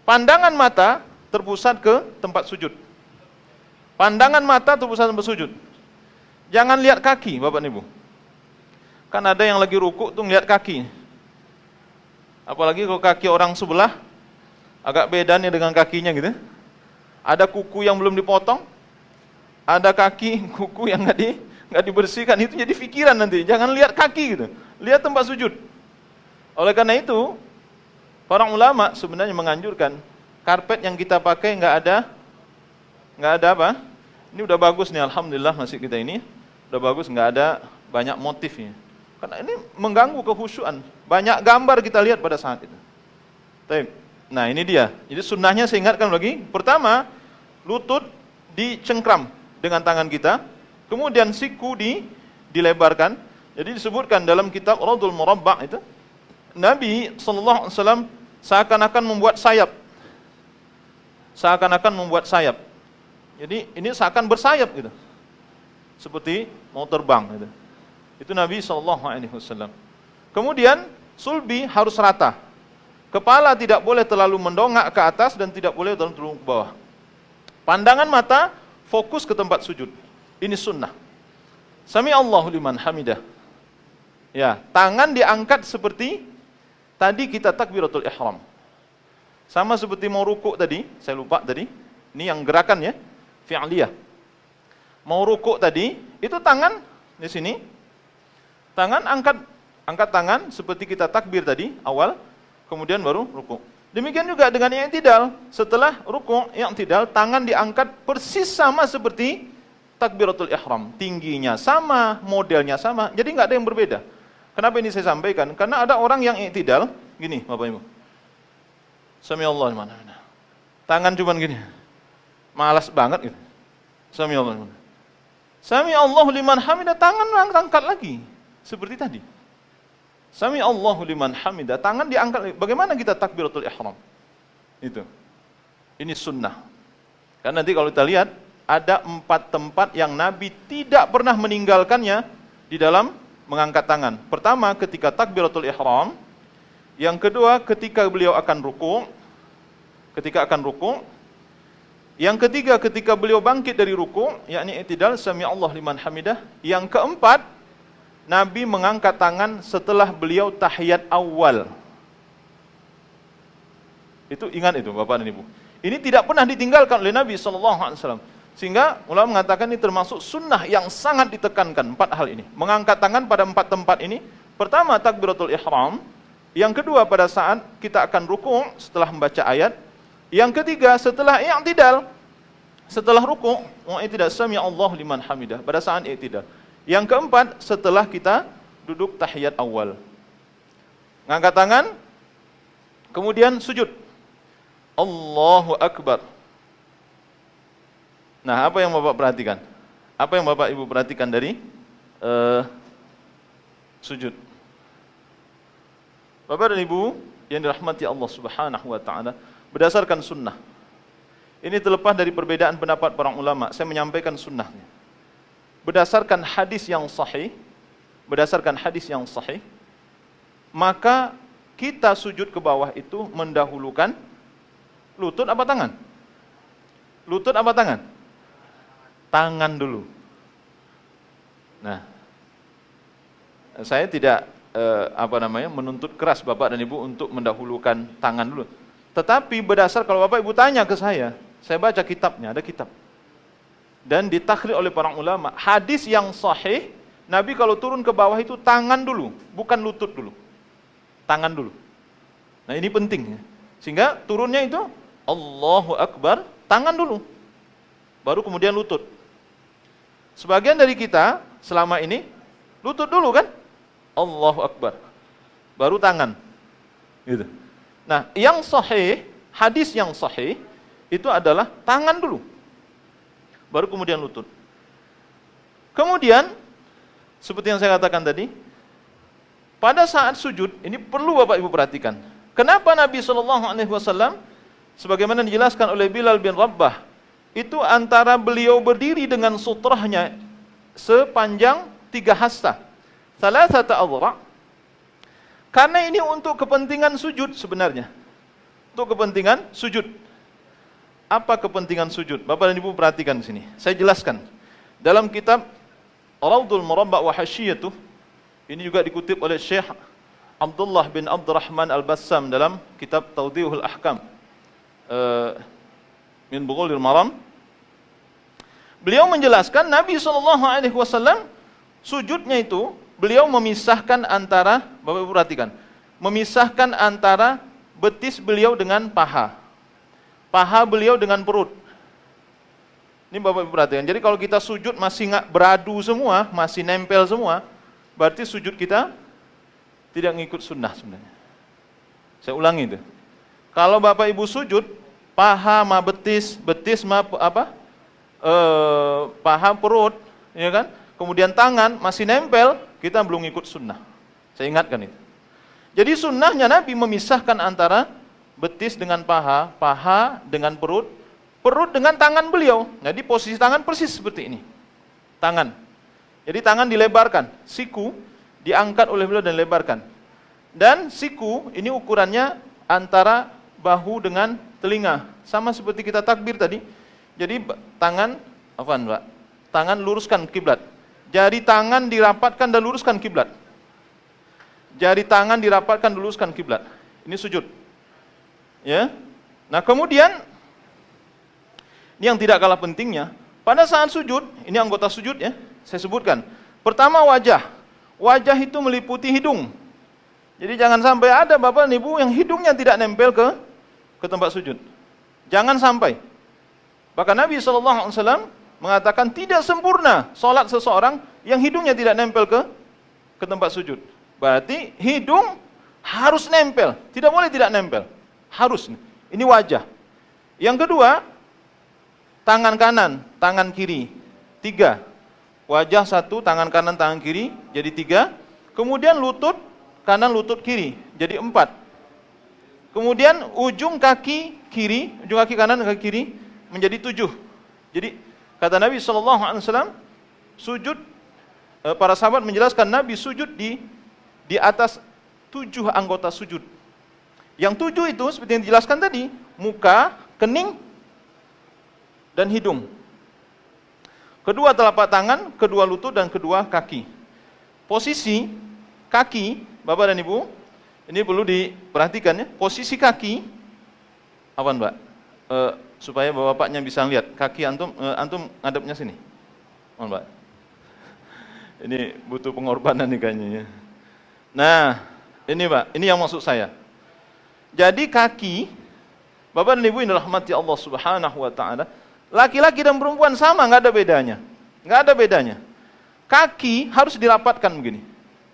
pandangan mata terpusat ke tempat sujud. Pandangan mata tubuh saat bersujud. Jangan lihat kaki, Bapak Ibu. Kan ada yang lagi rukuk tuh ngeliat kaki. Apalagi kalau kaki orang sebelah agak beda nih dengan kakinya gitu. Ada kuku yang belum dipotong, ada kuku yang nggak dibersihkan, itu jadi pikiran nanti. Jangan lihat kaki gitu, lihat tempat sujud. Oleh karena itu, para ulama sebenarnya menganjurkan karpet yang kita pakai nggak ada apa? Ini udah bagus nih, alhamdulillah masjid kita ini udah bagus, nggak ada banyak motifnya. Karena ini mengganggu kekhusyuan. Banyak gambar kita lihat pada saat itu. Nah ini dia. Jadi sunnahnya saya ingatkan lagi. Pertama, lutut dicengkram dengan tangan kita. Kemudian siku dilebarkan. Jadi disebutkan dalam kitab Radul Murabba' itu, Nabi SAW seakan-akan membuat sayap. Seakan-akan membuat sayap. Jadi ini seakan bersayap gitu. Seperti mau terbang gitu. Itu Nabi SAW. Kemudian sulbi harus rata. Kepala tidak boleh terlalu mendongak ke atas dan tidak boleh terlalu ke bawah. Pandangan mata fokus ke tempat sujud. Ini sunnah. Sami Allahu liman hamidah. Ya, tangan diangkat seperti tadi kita takbiratul ihram. Sama seperti mau rukuk tadi, saya lupa tadi. Ini yang gerakan ya, fi'liyah. Mau rukuk tadi, itu tangan di sini. Tangan angkat tangan seperti kita takbir tadi awal, kemudian baru rukuk. Demikian juga dengan i'tidal. Setelah rukuk, i'tidal, tangan diangkat persis sama seperti takbiratul ihram. Tingginya sama, modelnya sama. Jadi nggak ada yang berbeda. Kenapa ini saya sampaikan? Karena ada orang yang i'tidal gini, Bapak Ibu. Sami Allah liman hamidah. Tangan cuman gini. Malas banget gitu. Sami Allah liman. Sami Allah liman hamidah, tangan angkat lagi. Seperti tadi. Sami Allahu liman hamidah, tangan diangkat. Bagaimana kita takbiratul ihram? Itu. Ini sunnah. Karena nanti kalau kita lihat, ada 4 tempat yang Nabi tidak pernah meninggalkannya di dalam mengangkat tangan. Pertama, ketika takbiratul ihram. Yang kedua, ketika beliau akan rukuk. Yang ketiga, ketika beliau bangkit dari rukuk, yakni i'tidal, sami Allah liman hamidah. Yang keempat, Nabi mengangkat tangan setelah beliau tahiyat awal. Itu ingat itu Bapak dan Ibu. Ini tidak pernah ditinggalkan oleh Nabi SAW. Sehingga ulama mengatakan ini termasuk sunnah yang sangat ditekankan 4 hal ini. Mengangkat tangan pada 4 tempat ini. Pertama, takbiratul ihram. Yang kedua, pada saat kita akan rukuk setelah membaca ayat. Yang ketiga, setelah i'tidal. Setelah rukuk, i'tidal, sami Allah liman hamidah. Pada saat i'tidal. Yang keempat, setelah kita duduk tahiyat awal. Ngangkat tangan, kemudian sujud. Allahu Akbar. Nah, apa yang Bapak perhatikan? Apa yang Bapak Ibu perhatikan dari sujud? Bapak dan Ibu yang dirahmati Allah Subhanahu wa taala, berdasarkan sunnah. Ini terlepas dari perbedaan pendapat para ulama, saya menyampaikan sunnahnya. Berdasarkan hadis yang sahih, maka kita sujud ke bawah itu mendahulukan lutut apa tangan? Lutut apa tangan? Tangan dulu. Nah, saya tidak menuntut keras Bapak dan Ibu untuk mendahulukan tangan dulu. Tetapi berdasar, kalau Bapak Ibu tanya ke saya baca kitabnya, ada kitab. Dan ditakhrir oleh para ulama, hadis yang sahih, Nabi kalau turun ke bawah itu tangan dulu, bukan lutut dulu. Tangan dulu. Nah ini penting ya. Sehingga turunnya itu Allahu Akbar, tangan dulu. Baru kemudian lutut. Sebagian dari kita selama ini lutut dulu kan? Allahu Akbar. Baru tangan. Gitu. Nah, yang sahih, hadis yang sahih itu adalah tangan dulu. Baru kemudian lutut. Kemudian seperti yang saya katakan tadi, pada saat sujud ini perlu Bapak Ibu perhatikan. Kenapa Nabi SAW sebagaimana dijelaskan oleh Bilal bin Rabbah, itu antara beliau berdiri dengan sutrahnya sepanjang 3 hasta. Thalathata adhra'. Karena ini untuk kepentingan sujud sebenarnya. Untuk kepentingan sujud. Apa kepentingan sujud? Bapak dan Ibu perhatikan di sini. Saya jelaskan. Dalam kitab Raudhul Murabba' wa Hasyiyatuh, ini juga dikutip oleh Syekh Abdullah bin Abdurrahman Al-Bassam dalam kitab Tawdihul Ahkam min Bulughul Maram. Beliau menjelaskan Nabi SAW sujudnya itu beliau memisahkan antara, Bapak Ibu perhatikan, memisahkan antara betis beliau dengan paha, paha beliau dengan perut. Ini Bapak Ibu perhatikan. Jadi kalau kita sujud masih nggak beradu semua, masih nempel semua, berarti sujud kita tidak ngikut sunnah sebenarnya. Saya ulangi itu. Kalau Bapak Ibu sujud, paha ma betis, betis ma paha perut, ya kan? Kemudian tangan masih nempel, kita belum ngikut sunnah. Saya ingatkan itu. Jadi sunnahnya Nabi memisahkan antara betis dengan paha, paha dengan perut, perut dengan tangan beliau. Jadi posisi tangan persis seperti ini. Tangan. Jadi tangan dilebarkan, siku diangkat oleh beliau dan dilebarkan. Dan siku ini ukurannya antara bahu dengan telinga. Sama seperti kita takbir tadi. Jadi tangan, Mbak? Tangan luruskan kiblat. Jari tangan dirapatkan dan luruskan kiblat. Jari tangan dirapatkan dan luruskan kiblat. Ini sujud. Ya. Nah, kemudian ini yang tidak kalah pentingnya, pada saat sujud, ini anggota sujud ya, saya sebutkan. Pertama wajah. Wajah itu meliputi hidung. Jadi jangan sampai ada Bapak dan Ibu yang hidungnya tidak nempel ke tempat sujud. Jangan sampai. Bahkan Nabi SAW mengatakan tidak sempurna sholat seseorang yang hidungnya tidak nempel ke tempat sujud. Berarti hidung harus nempel, tidak boleh tidak nempel. Harus. Ini wajah. Yang kedua, tangan kanan, tangan kiri. 3. Wajah 1, tangan kanan, tangan kiri, jadi 3. Kemudian lutut kanan, lutut kiri, jadi 4. Kemudian ujung kaki kiri, ujung kaki kanan, kaki kiri, menjadi 7. Jadi kata Nabi SAW, sujud, para sahabat menjelaskan Nabi sujud di atas 7 anggota sujud. Yang 7 itu seperti yang dijelaskan tadi, muka, kening, dan hidung. Kedua telapak tangan, kedua lutut, dan kedua kaki. Posisi kaki, Bapak dan Ibu, ini perlu diperhatikan ya. Posisi kaki, apa Mbak? Supaya bapaknya bisa lihat. Kaki antum ngadepnya sini. Mohon Mbak. Ini butuh pengorbanan nih kayaknya ya. Nah, ini Pak, ini yang maksud saya. Jadi kaki, Bapak dan Ibu yang dirahmati Allah Subhanahu wa taala, laki-laki dan perempuan sama, enggak ada bedanya. Enggak ada bedanya. Kaki harus dirapatkan begini.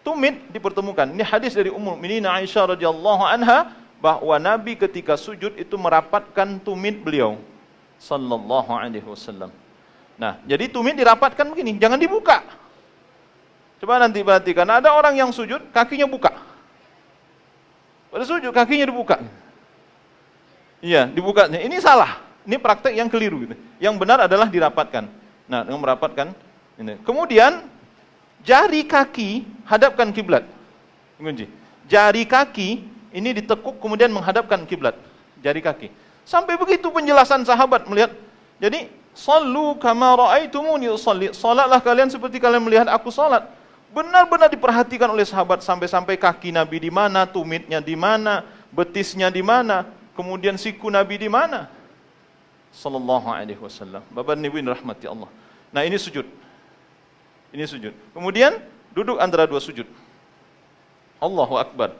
Tumit dipertemukan. Ini hadis dari Ummul Mukminin Aisyah radhiyallahu anha bahwa Nabi ketika sujud itu merapatkan tumit beliau sallallahu alaihi wasallam. Nah, jadi tumit dirapatkan begini, jangan dibuka. Coba nanti perhatikan, ada orang yang sujud, kakinya buka. Pada sujud, kakinya dibuka. Iya, dibukanya. Ini salah. Ini praktek yang keliru. Gitu. Yang benar adalah dirapatkan. Nah, dengan merapatkan. Ini. Kemudian, jari kaki hadapkan kiblat. Kunci. Jari kaki ini ditekuk kemudian menghadapkan kiblat. Jari kaki. Sampai begitu penjelasan sahabat melihat. Jadi, sallu kama ra'aitumuni usalli. Salatlah kalian seperti kalian melihat aku salat. Benar-benar diperhatikan oleh sahabat sampai-sampai kaki Nabi di mana, tumitnya di mana, betisnya di mana, kemudian siku Nabi di mana. Sallallahu alaihi wasallam. Bapak dan Ibu yang dirahmati Allah. Nah, ini sujud. Ini sujud. Kemudian duduk antara dua sujud. Allahu Akbar.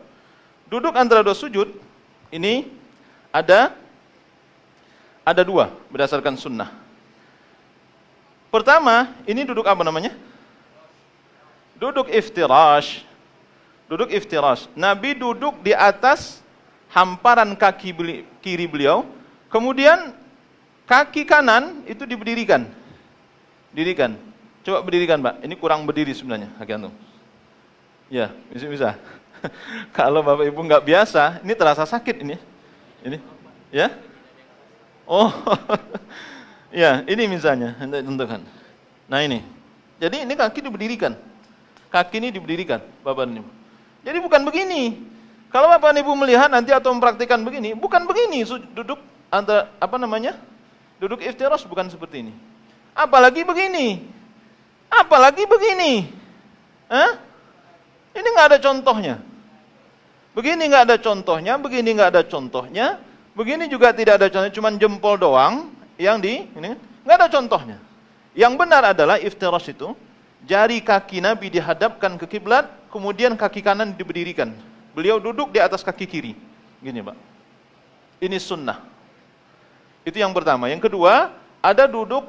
Duduk antara dua sujud ini ada 2 berdasarkan sunnah. Pertama, ini duduk apa namanya? Duduk iftirash. Duduk iftirash. Nabi duduk di atas hamparan kaki kiri beliau. Kemudian kaki kanan itu diberdirikan. Dirikan. Coba berdirikan, Pak. Ini kurang berdiri sebenarnya kaki antum. Ya, bisa. Kalau Bapak Ibu nggak biasa, ini terasa sakit ini. Ini. Ya? Oh. Ya, ini misalnya, Anda tentukan. Nah, ini. Jadi ini kaki diberdirikan. Kaki ini diberdirikan, Bapak dan Ibu. Jadi bukan begini. Kalau Bapak dan Ibu melihat nanti atau mempraktikkan begini, bukan begini duduk antara Duduk iftirash bukan seperti ini. Apalagi begini. Apalagi begini. Hah? Ini nggak ada contohnya. Begini nggak ada contohnya, begini nggak ada contohnya, begini juga tidak ada contohnya, cuma jempol doang yang ini nggak ada contohnya. Yang benar adalah iftirash itu jari kaki Nabi dihadapkan ke kiblat, kemudian kaki kanan diberdirikan. Beliau duduk di atas kaki kiri. Gini, Pak. Ini sunnah. Itu yang pertama. Yang kedua, ada duduk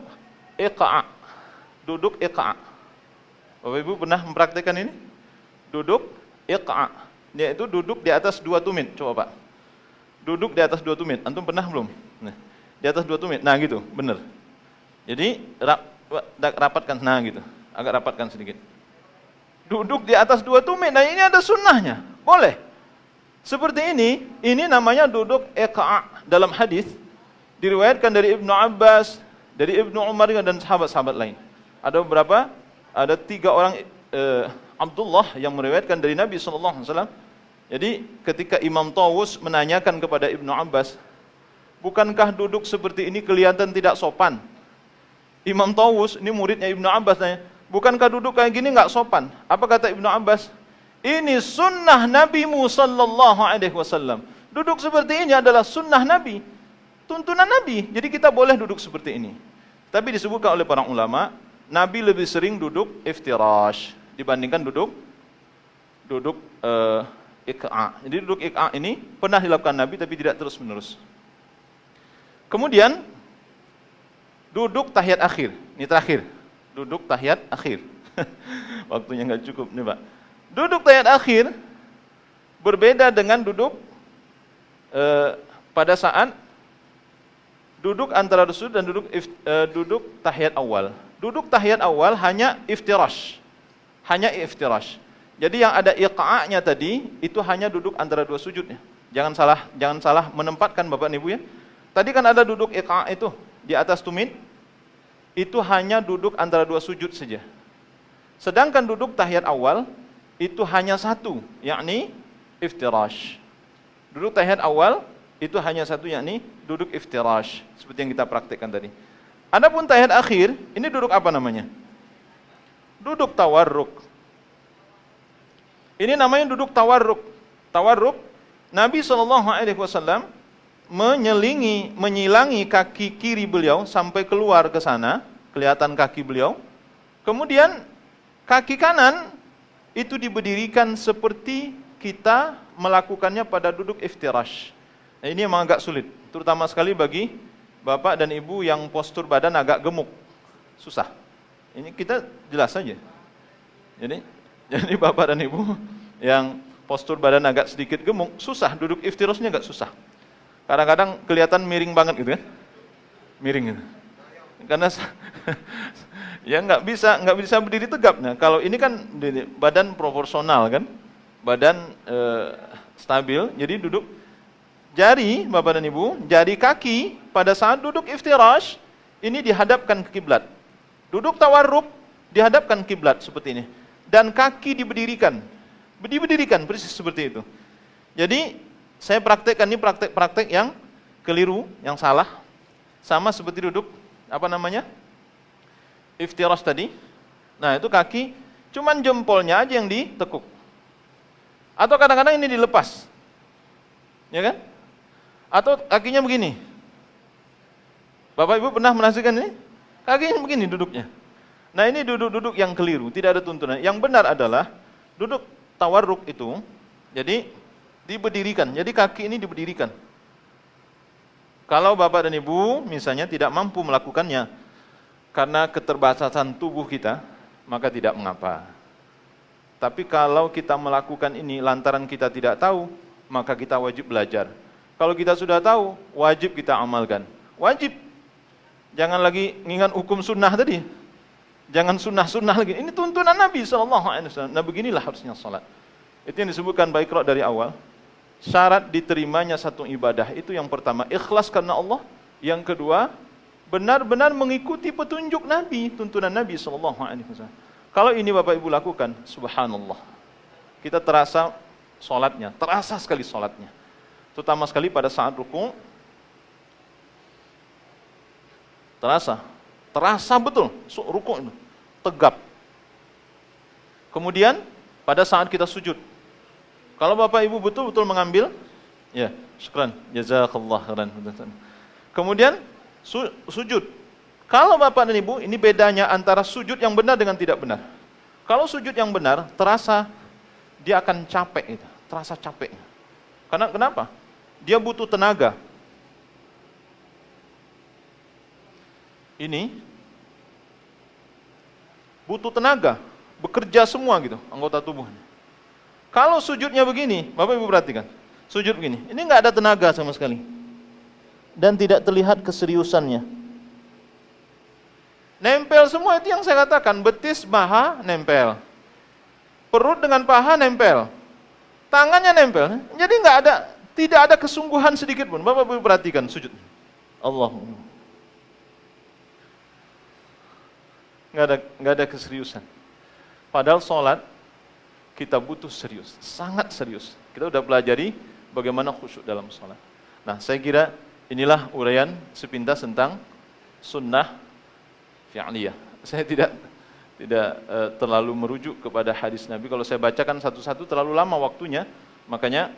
iqa'. Duduk iqa'. Bapak Ibu pernah mempraktikkan ini? Duduk iqa'. Yaitu duduk di atas 2 tumit. Coba, Pak. Duduk di atas 2 tumit. Antum pernah belum? Nah, di atas 2 tumit. Nah, gitu, benar. Jadi rapatkan, nah gitu. Agak rapatkan sedikit. Duduk di atas 2 tumit. Nah, ini ada sunnahnya. Boleh. Seperti ini namanya duduk iqa' dalam hadis. Diriwayatkan dari Ibnu Abbas, dari Ibnu Umar dan sahabat-sahabat lain. Ada beberapa, ada 3 orang Abdullah yang meriwayatkan dari Nabi SAW. Jadi ketika Imam Tawus menanyakan kepada Ibnu Abbas, bukankah duduk seperti ini kelihatan tidak sopan? Imam Tawus, ini muridnya Ibnu Abbas, nanya, bukankah duduk kayak gini nggak sopan? Apa kata Ibnu Abbas? Ini sunnah Nabimu sallallahu alaihi wasallam. Duduk seperti ini adalah sunnah Nabi. Tuntunan Nabi, jadi kita boleh duduk seperti ini. Tapi disebutkan oleh para ulama, Nabi lebih sering duduk iftirash dibandingkan duduk iqa'. Jadi duduk iqa' ini pernah dilakukan Nabi tapi tidak terus menerus. Kemudian duduk tahiyat akhir. Ini terakhir. Duduk tahiyat akhir. Waktunya nggak cukup nih, Pak. Duduk tahiyat akhir berbeda dengan duduk pada saat duduk antara sujud dan duduk tahiyat awal. Duduk tahiyat awal hanya iftirash. Hanya iftirash. Jadi yang ada iqa'nya tadi itu hanya duduk antara 2 sujudnya. Jangan salah menempatkan Bapak dan Ibu ya. Tadi kan ada duduk iqa' itu di atas tumit. Itu hanya duduk antara 2 sujud saja. Sedangkan duduk tahiyat awal itu hanya 1, yakni iftirash. Duduk tahiyat awal itu hanya 1, yakni duduk iftirash, seperti yang kita praktekkan tadi. Adapun tahiyat akhir, ini duduk apa namanya? Duduk tawarruk. Ini namanya duduk tawarruk. Tawarruk, Nabi SAW menyilangi kaki kiri beliau sampai keluar ke sana, kelihatan kaki beliau. Kemudian kaki kanan itu diberdirikan seperti kita melakukannya pada duduk iftirash. Nah, ini memang agak sulit, terutama sekali bagi bapak dan ibu yang postur badan agak gemuk, susah. Ini kita jelas saja. Jadi bapak dan ibu yang postur badan agak sedikit gemuk, susah duduk iftirashnya, agak susah. Kadang-kadang kelihatan miring banget gitu kan, miring gitu. Karena ya nggak bisa berdiri tegap. Nah, kalau ini kan badan proporsional kan, badan stabil, jadi duduk. Jari, Bapak dan Ibu, jari kaki pada saat duduk iftirash ini dihadapkan ke kiblat. Duduk tawarruk dihadapkan kiblat seperti ini. Dan kaki diberdirikan. Diberdirikan persis seperti itu. Jadi, saya praktekkan ini praktek-praktek yang keliru, yang salah. Sama seperti duduk iftirash tadi. Nah, itu kaki cuman jempolnya aja yang ditekuk. Atau kadang-kadang ini dilepas. Ya kan? Atau kakinya begini. Bapak Ibu pernah menyaksikan ini? Kakinya begini duduknya. Nah, ini duduk-duduk yang keliru, tidak ada tuntunan. Yang benar adalah duduk tawarruk itu, jadi diberdirikan. Jadi kaki ini diberdirikan. Kalau Bapak dan Ibu misalnya tidak mampu melakukannya karena keterbatasan tubuh kita, maka tidak mengapa. Tapi kalau kita melakukan ini lantaran kita tidak tahu, maka kita wajib belajar. Kalau kita sudah tahu, wajib kita amalkan. Wajib. Jangan lagi ngingat hukum sunnah tadi. Jangan sunnah-sunnah lagi. Ini tuntunan Nabi SAW. Nah, beginilah harusnya salat. Itu yang disebutkan baik dari awal. Syarat diterimanya satu ibadah itu yang pertama, ikhlas karena Allah. Yang kedua, benar-benar mengikuti petunjuk Nabi, tuntunan Nabi SAW. Kalau ini Bapak Ibu lakukan, subhanallah. Kita terasa salatnya, terasa sekali salatnya. Terutama sekali pada saat rukuk. Terasa betul, rukuk itu, tegap. Kemudian pada saat kita sujud, kalau Bapak Ibu betul-betul mengambil, ya, syukran, jazakallah khairan. Kemudian sujud. Kalau Bapak dan Ibu, ini bedanya antara sujud yang benar dengan tidak benar. Kalau sujud yang benar, terasa dia akan capek itu, terasa capek. Karena kenapa? Dia butuh tenaga. Ini butuh tenaga, bekerja semua gitu, anggota tubuhnya. Kalau sujudnya begini, Bapak Ibu perhatikan, sujud begini, ini nggak ada tenaga sama sekali, dan tidak terlihat keseriusannya. Nempel semua itu yang saya katakan, betis paha nempel, perut dengan paha nempel, tangannya nempel, jadi tidak ada kesungguhan sedikit pun. Bapak Ibu perhatikan sujud, Allah. Nggak ada keseriusan. Padahal sholat kita butuh serius, sangat serius. Kita udah pelajari bagaimana khusyuk dalam sholat. Nah, saya kira inilah uraian sepintas tentang sunnah fi'liyah. Saya tidak terlalu merujuk kepada hadis Nabi. Kalau saya bacakan satu-satu terlalu lama waktunya, makanya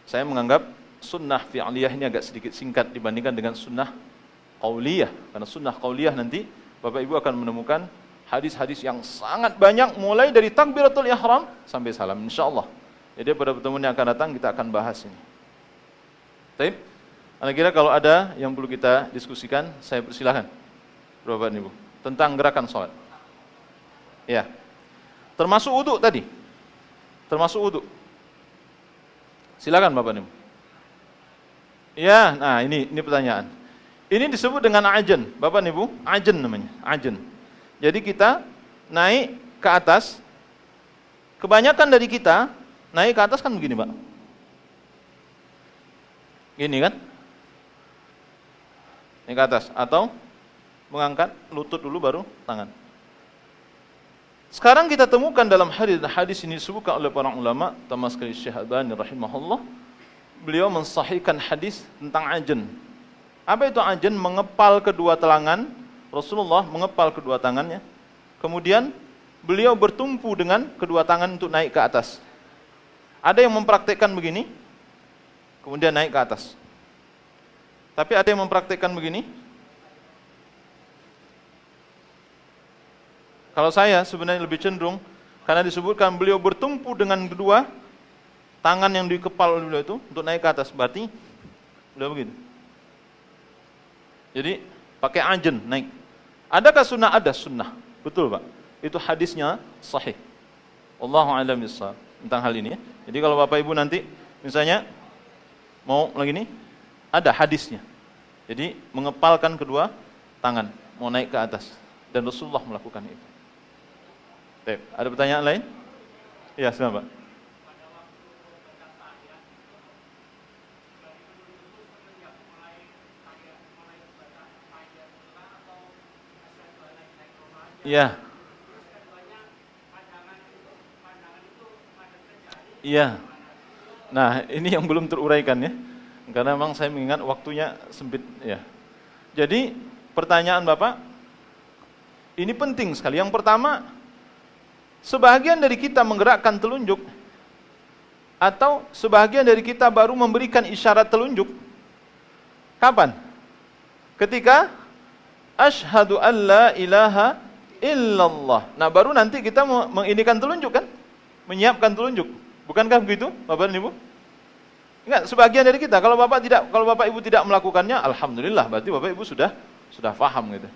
saya menganggap sunnah fi'liyah ini agak sedikit singkat dibandingkan dengan sunnah qauliyah. Karena sunnah qauliyah nanti Bapak Ibu akan menemukan hadis-hadis yang sangat banyak mulai dari takbiratul ihram sampai salam insyaallah. Jadi pada pertemuan yang akan datang kita akan bahas ini. Baik. Ana kira kalau ada yang perlu kita diskusikan, saya persilahkan. Bapak Ibu, tentang gerakan salat. Ya. Termasuk wudu tadi. Termasuk wudu. Silakan Bapak Ibu. Ya, nah ini pertanyaan. Ini disebut dengan ajen, Bapak Ibu, ajen namanya, ajen. Jadi kita naik ke atas, kebanyakan dari kita naik ke atas kan begini Pak. Gini kan? Naik ke atas, atau mengangkat lutut dulu baru tangan. Sekarang kita temukan dalam hadis ini disebutkan oleh para ulama, termasuk sekali Syekh Albani rahimahullah, beliau mensahihkan hadis tentang ajen. Apa itu ajen? Mengepal kedua tangan, Rasulullah mengepal kedua tangannya, kemudian beliau bertumpu dengan kedua tangan untuk naik ke atas. Ada yang mempraktekkan begini, kemudian naik ke atas. Tapi ada yang mempraktekkan begini. Kalau saya sebenarnya lebih cenderung, karena disebutkan beliau bertumpu dengan kedua tangan yang dikepal oleh beliau itu untuk naik ke atas, berarti beliau begini. Jadi pakai ajen naik. Adakah sunnah? Ada sunnah. Betul Pak. Itu hadisnya sahih. Wallahu a'lam bishawab tentang hal ini ya. Jadi kalau Bapak Ibu nanti misalnya mau lagi nih, ada hadisnya. Jadi mengepalkan kedua tangan, mau naik ke atas, dan Rasulullah melakukan itu. Baik, ada pertanyaan lain? Iya, silakan Pak. Iya. Iya. Nah, ini yang belum teruraikan ya. Karena memang saya mengingat waktunya sempit ya. Jadi, pertanyaan Bapak ini penting sekali. Yang pertama, sebahagian dari kita menggerakkan telunjuk atau sebahagian dari kita baru memberikan isyarat telunjuk. Kapan? Ketika asyhadu an la ilaha illallah. Nah, baru nanti kita menginikan telunjuk kan? Menyiapkan telunjuk. Bukankah begitu, Bapak dan Ibu? Enggak, sebagian dari kita. Kalau Bapak Ibu tidak melakukannya, alhamdulillah, berarti Bapak Ibu sudah paham gitu.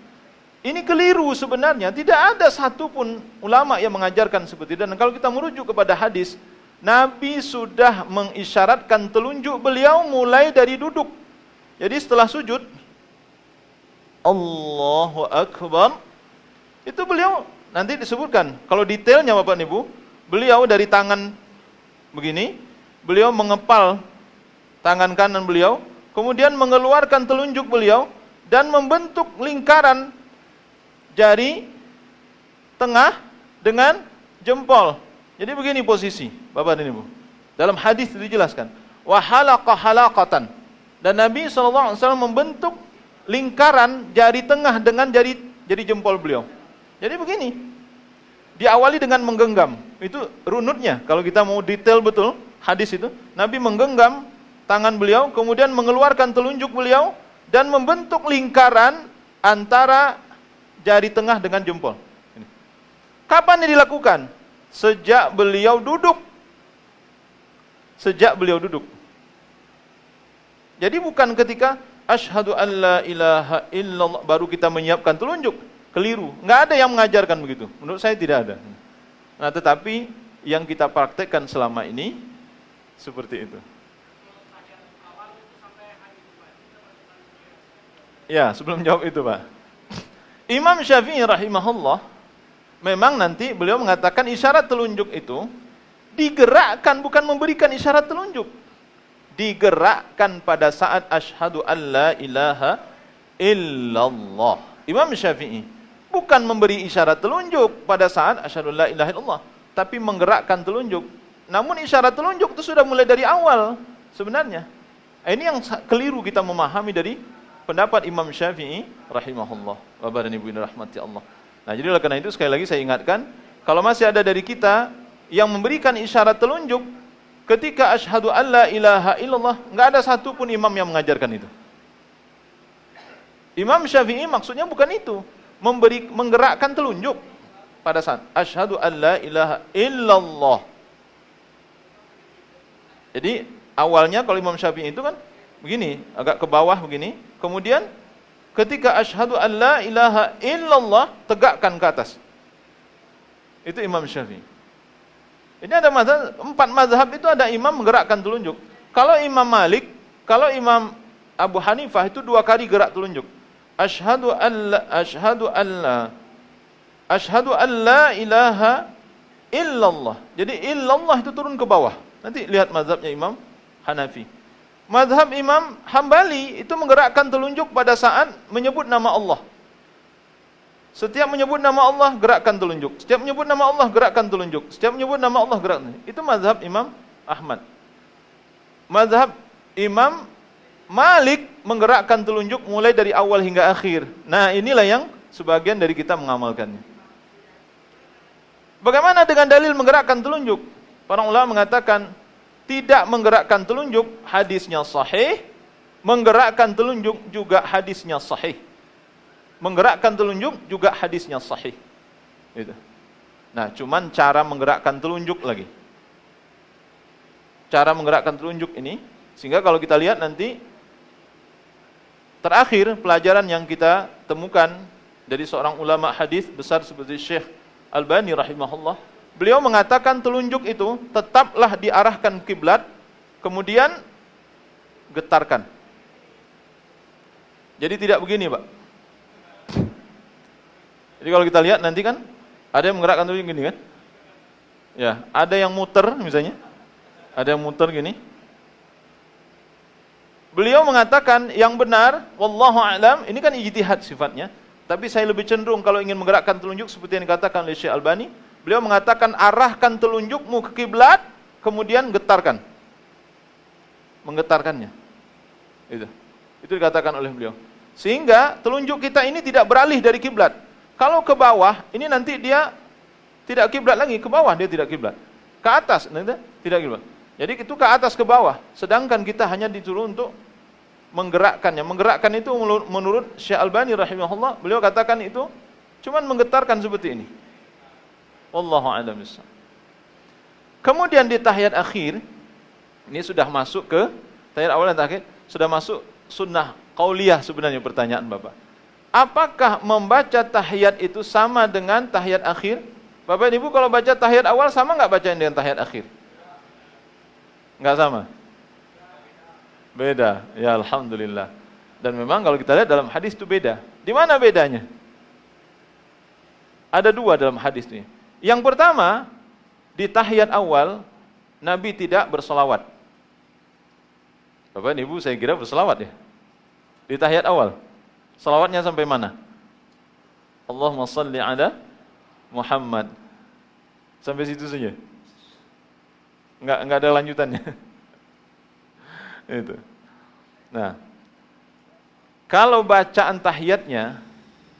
Ini keliru sebenarnya. Tidak ada satupun ulama yang mengajarkan seperti itu. Dan kalau kita merujuk kepada hadis, Nabi sudah mengisyaratkan telunjuk beliau mulai dari duduk. Jadi setelah sujud, Allahu Akbar, itu beliau nanti disebutkan. Kalau detailnya Bapak dan Ibu, beliau dari tangan begini, beliau mengepal tangan kanan beliau, kemudian mengeluarkan telunjuk beliau dan membentuk lingkaran jari tengah dengan jempol. Jadi begini posisi Bapak dan Ibu. Dalam hadis dijelaskan, wa halaqa halaqatan. Dan Nabi SAW membentuk lingkaran jari tengah dengan jari jempol beliau. Jadi begini, diawali dengan menggenggam. Itu runutnya. Kalau kita mau detail betul hadis itu, Nabi menggenggam tangan beliau, kemudian mengeluarkan telunjuk beliau dan membentuk lingkaran antara jari tengah dengan jempol. Kapan ini dilakukan? Sejak beliau duduk. Sejak beliau duduk. Jadi bukan ketika asyhadu an la ilaha illallah baru kita menyiapkan telunjuk. Keliru. Enggak ada yang mengajarkan begitu. Menurut saya tidak ada. Nah, tetapi yang kita praktekkan selama ini seperti itu. Ya, sebelum jawab itu, Pak. Imam Syafi'i rahimahullah, memang nanti beliau mengatakan isyarat telunjuk itu digerakkan, bukan memberikan isyarat telunjuk. Digerakkan pada saat asyhadu an la ilaha illallah. Imam Syafi'i bukan memberi isyarat telunjuk pada saat asyhadu an la ilaha illallah, tapi menggerakkan telunjuk. Namun isyarat telunjuk itu sudah mulai dari awal sebenarnya. Ini yang keliru kita memahami dari pendapat Imam Syafi'i rahimahullah. Bapak dan Ibu yang dirahmati Allah. Nah, jadi oleh karena itu sekali lagi saya ingatkan, kalau masih ada dari kita yang memberikan isyarat telunjuk ketika asyhadu an la ilaha illallah, enggak ada satupun imam yang mengajarkan itu. Imam Syafi'i maksudnya bukan itu, menggerakkan telunjuk pada saat asyhadu an la ilaha illallah. Jadi awalnya kalau Imam Syafi'i itu kan begini, agak ke bawah begini, kemudian ketika asyhadu an la ilaha illallah tegakkan ke atas. Itu Imam Syafi'i. Ini ada mazhab, 4 mazhab itu ada imam menggerakkan telunjuk. Kalau Imam Malik, kalau Imam Abu Hanifah itu 2 kali gerak telunjuk. Asyhadu an la ilaha illallah. Jadi illallah itu turun ke bawah. Nanti lihat mazhabnya Imam Hanafi. Mazhab Imam Hambali itu menggerakkan telunjuk pada saat menyebut nama Allah. Setiap menyebut nama Allah, gerakkan telunjuk. Setiap menyebut nama Allah, gerakkan telunjuk. Setiap menyebut nama Allah, gerakkan. Itu mazhab Imam Ahmad. Mazhab Imam Malik menggerakkan telunjuk mulai dari awal hingga akhir. Nah, inilah yang sebagian dari kita mengamalkannya. Bagaimana dengan dalil menggerakkan telunjuk? Para ulama mengatakan tidak menggerakkan telunjuk hadisnya sahih, menggerakkan telunjuk juga hadisnya sahih. Menggerakkan telunjuk juga hadisnya sahih. Gitu. Nah, cuman cara menggerakkan telunjuk lagi. Cara menggerakkan telunjuk ini, sehingga kalau kita lihat nanti terakhir pelajaran yang kita temukan dari seorang ulama hadis besar seperti Syekh Albani rahimahullah, beliau mengatakan telunjuk itu tetaplah diarahkan kiblat, kemudian getarkan. Jadi tidak begini, Pak. Jadi kalau kita lihat nanti kan ada yang menggerakkan telunjuk gini kan? Ya, ada yang muter misalnya. Ada yang muter gini. Beliau mengatakan yang benar, wallahu a'lam, ini kan ijtihad sifatnya, tapi saya lebih cenderung kalau ingin menggerakkan telunjuk seperti yang dikatakan oleh Syekh Albani, beliau mengatakan arahkan telunjukmu ke kiblat, kemudian getarkan. Menggetarkannya. Itu dikatakan oleh beliau. Sehingga telunjuk kita ini tidak beralih dari kiblat. Kalau ke bawah, ini nanti dia tidak kiblat lagi, ke bawah dia tidak kiblat. Ke atas nanti tidak kiblat. Jadi itu ke atas ke bawah, sedangkan kita hanya disuruh untuk menggerakkannya. Menggerakkan itu menurut Syekh Albani rahimahullah, beliau katakan itu cuman menggetarkan seperti ini. Wallahu a'lam bishawab. Kemudian di tahiyat akhir, ini sudah masuk ke tahiyat awal dan akhir, sudah masuk sunnah qauliyah sebenarnya pertanyaan Bapak. Apakah membaca tahiyat itu sama dengan tahiyat akhir? Bapak dan Ibu kalau baca tahiyat awal sama nggak bacain dengan tahiyat akhir? Nggak sama? Beda. Ya alhamdulillah. Dan memang kalau kita lihat dalam hadis itu beda. Di mana bedanya? Ada 2 dalam hadis ini. Yang pertama, di tahiyat awal Nabi tidak berselawat. Bapak dan Ibu saya kira berselawat ya. Di tahiyat awal. Selawatnya sampai mana? Allahumma salli ala Muhammad. Sampai situ saja. Enggak ada lanjutannya. Itu. Nah, Kalau bacaan tahiyatnya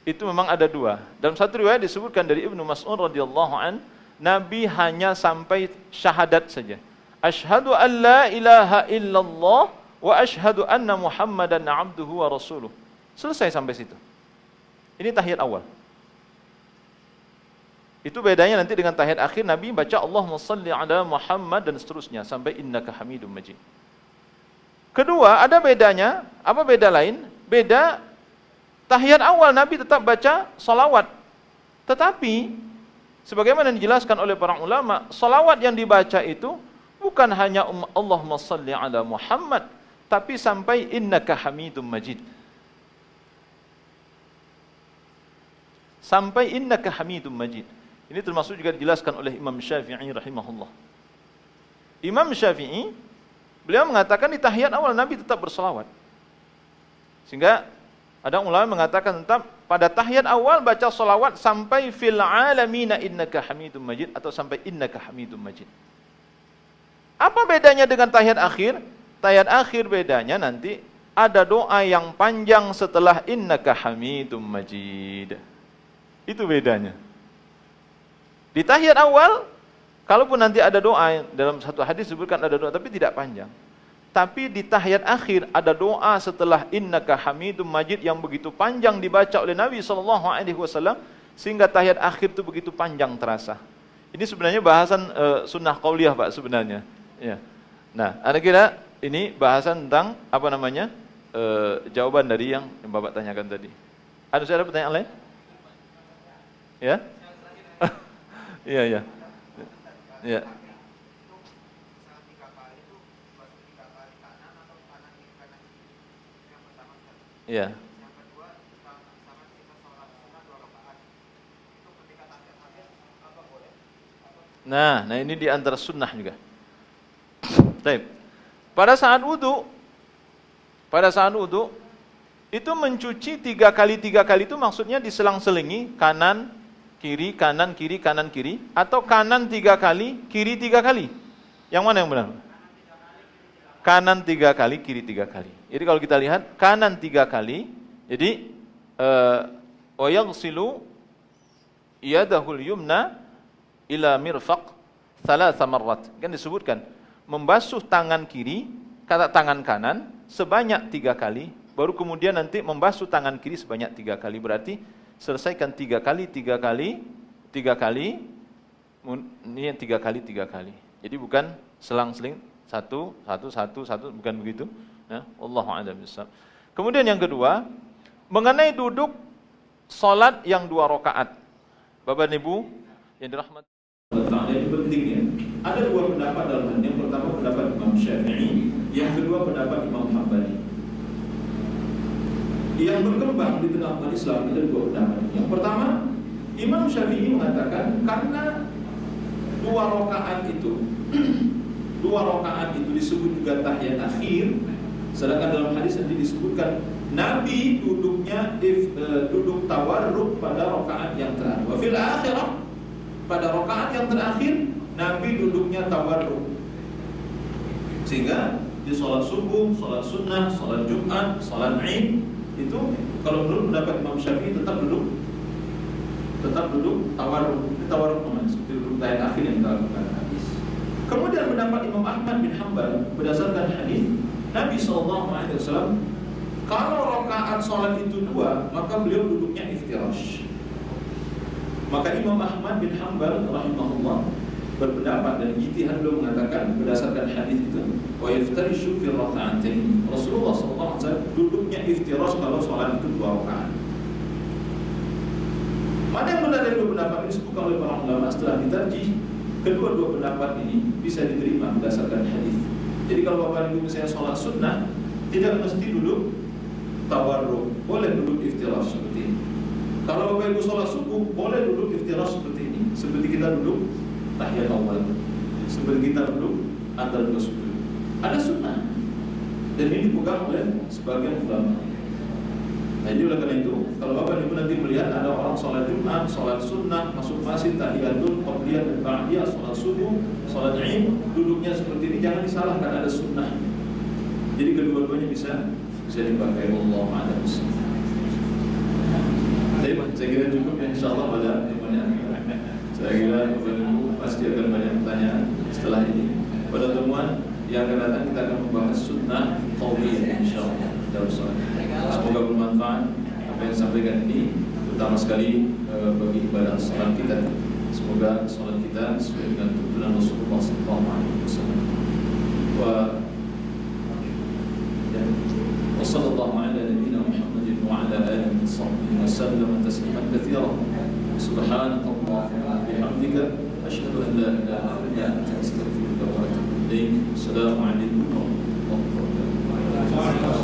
itu memang ada dua. Dalam satu riwayat disebutkan dari Ibnu Mas'ud radhiyallahu an, Nabi hanya sampai syahadat saja. Asyhadu an la ilaha illallah wa asyhadu anna Muhammadan abduhu wa rasuluh. Selesai sampai situ. Ini tahiyat awal. Itu bedanya nanti dengan tahiyat akhir, Nabi baca Allahumma shalli ala Muhammad dan seterusnya sampai innaka Hamidum Majid. Kedua, ada bedanya. Apa beda lain? Beda, tahiyat awal Nabi tetap baca salawat. Tetapi, sebagaimana dijelaskan oleh para ulama, salawat yang dibaca itu bukan hanya Allahumma salli ala Muhammad, tapi sampai innaka Hamidum Majid. Sampai innaka Hamidum Majid. Ini termasuk juga dijelaskan oleh Imam Syafi'i rahimahullah. Imam Syafi'i, beliau mengatakan di tahiyat awal Nabi tetap bersalawat. Sehingga ada ulama mengatakan tetap pada tahiyat awal baca salawat sampai fil alamina innaka Hamidum Majid atau sampai innaka Hamidum Majid. Apa bedanya dengan tahiyat akhir? Tahiyat akhir bedanya nanti ada doa yang panjang setelah innaka Hamidum Majid. Itu bedanya. Di tahiyat awal, kalaupun nanti ada doa, dalam satu hadis disebutkan ada doa, tapi tidak panjang. Tapi di tahiyat akhir ada doa setelah innaka Hamidum Majid yang begitu panjang dibaca oleh Nabi SAW, sehingga tahiyat akhir itu begitu panjang terasa. Ini sebenarnya bahasan sunnah qauliyah Pak sebenarnya. Ya. Nah, ada kira ini bahasan tentang apa namanya jawaban dari yang Bapak tanyakan tadi. Ada pertanyaan lain? Ya? Iya, iya. Iya. Iya. Nah ini di antara sunnah juga. Baik. Pada saat wudu itu mencuci 3 kali itu maksudnya diselang-selingi kanan kiri kanan kiri kanan kiri atau kanan 3 kali kiri 3 kali. Yang mana yang benar? Kanan 3 kali kiri 3 kali. Jadi kalau kita lihat kanan 3 kali, jadi wa yaghsilu yadahul yumna ila mirfaq 3 marrat. Kan disebutkan membasuh tangan kiri, kata tangan kanan sebanyak 3 kali, baru kemudian nanti membasuh tangan kiri sebanyak 3 kali. Berarti selesaikan 3 kali 3 kali 3 kali, ini 3 kali 3 kali. Jadi bukan selang-seling satu, bukan begitu. Ya, Allahu a'lam bishawab. Kemudian yang kedua, mengenai duduk salat yang 2 rakaat. Bapak dan Ibu yang dirahmati Allah, ini penting ya. Ada 2 pendapat dalam hal ini. Yang pertama pendapat Imam Syafi'i, yang kedua pendapat Imam Hambali. Yang berkembang di tengah umat Islam ada 2 pendapat. Yang pertama, Imam Syafi'i mengatakan karena 2 rakaat itu 2 rakaat itu disebut juga tahiyat akhir, sedangkan dalam hadis nanti disebutkan Nabi duduknya duduk tawarruk pada rakaat yang terakhir. Wa fil akhirah, pada rakaat yang terakhir Nabi duduknya tawarruk. Sehingga di salat subuh, salat sunnah, salat Jumat, salat Id itu kalau menurut pendapat Imam Syafi'i tetap duduk tawarruk. Tawarruk namanya seperti duduk tahiyat akhir yang kita lakukan. Kemudian pendapat Imam Ahmad bin Hanbal berdasarkan hadis Nabi SAW, kalau rakaat salat itu 2, maka beliau duduknya iftirash. Maka Imam Ahmad bin Hanbal rahimahullah berpendapat dan ijtihad beliau mengatakan berdasarkan hadis itu, wa yaftarishu fi raka'atain. Rasulullah SAW duduknya iftirash kalau salat itu 2 rakaat. Mana yang benar dari 2 pendapat ini disebutkan oleh para ulama setelah ditarjih. Kedua-dua pendapat ini bisa diterima berdasarkan hadis. Jadi kalau Bapak Ibu misalnya sholat sunnah, tidak mesti duduk tawarruk, boleh duduk iftirash seperti ini. Kalau Bapak Ibu sholat subuh, boleh duduk iftirash seperti ini, seperti kita duduk tahiyat awal, seperti kita duduk antara 2 sujud. Ada sunnah, dan ini dipegang oleh sebagian ulama. Nah, jadi oleh karena itu, kalau Bapak Ibu nanti melihat ada orang sholat Jumat, sholat sunnah, masuk masjid, tahiyatul, qabliyah dan ba'diyah, sholat subuh, sholat Id, duduknya seperti ini, jangan disalahkan, ada sunnah. Jadi kedua-duanya bisa bisa dipakai. Wallahu a'lam bishawab. Saya kira cukup ya, insyaallah pada temannya. Saya kira Bapak Ibu pasti akan banyak pertanyaan setelah ini. Pada temuan yang akan datang kita akan membahas sunnah qauliyah insyaallah dalam salat. Semoga bermanfaat apa yang disampaikan ini, terutama sekali bagi ibadah salat kita. Semoga salat kita sesuai dengan tuntunan Rasulullah SAW. وصلى الله على نبينا محمد وعلى آله وصحبه وسلم تسليما كثيرا. سبحانك اللهم وبحمدك أشهد أن لا إله إلا أنت أستغفرك وأتوب إليك. السلام عليكم ورحمة الله وبركاته.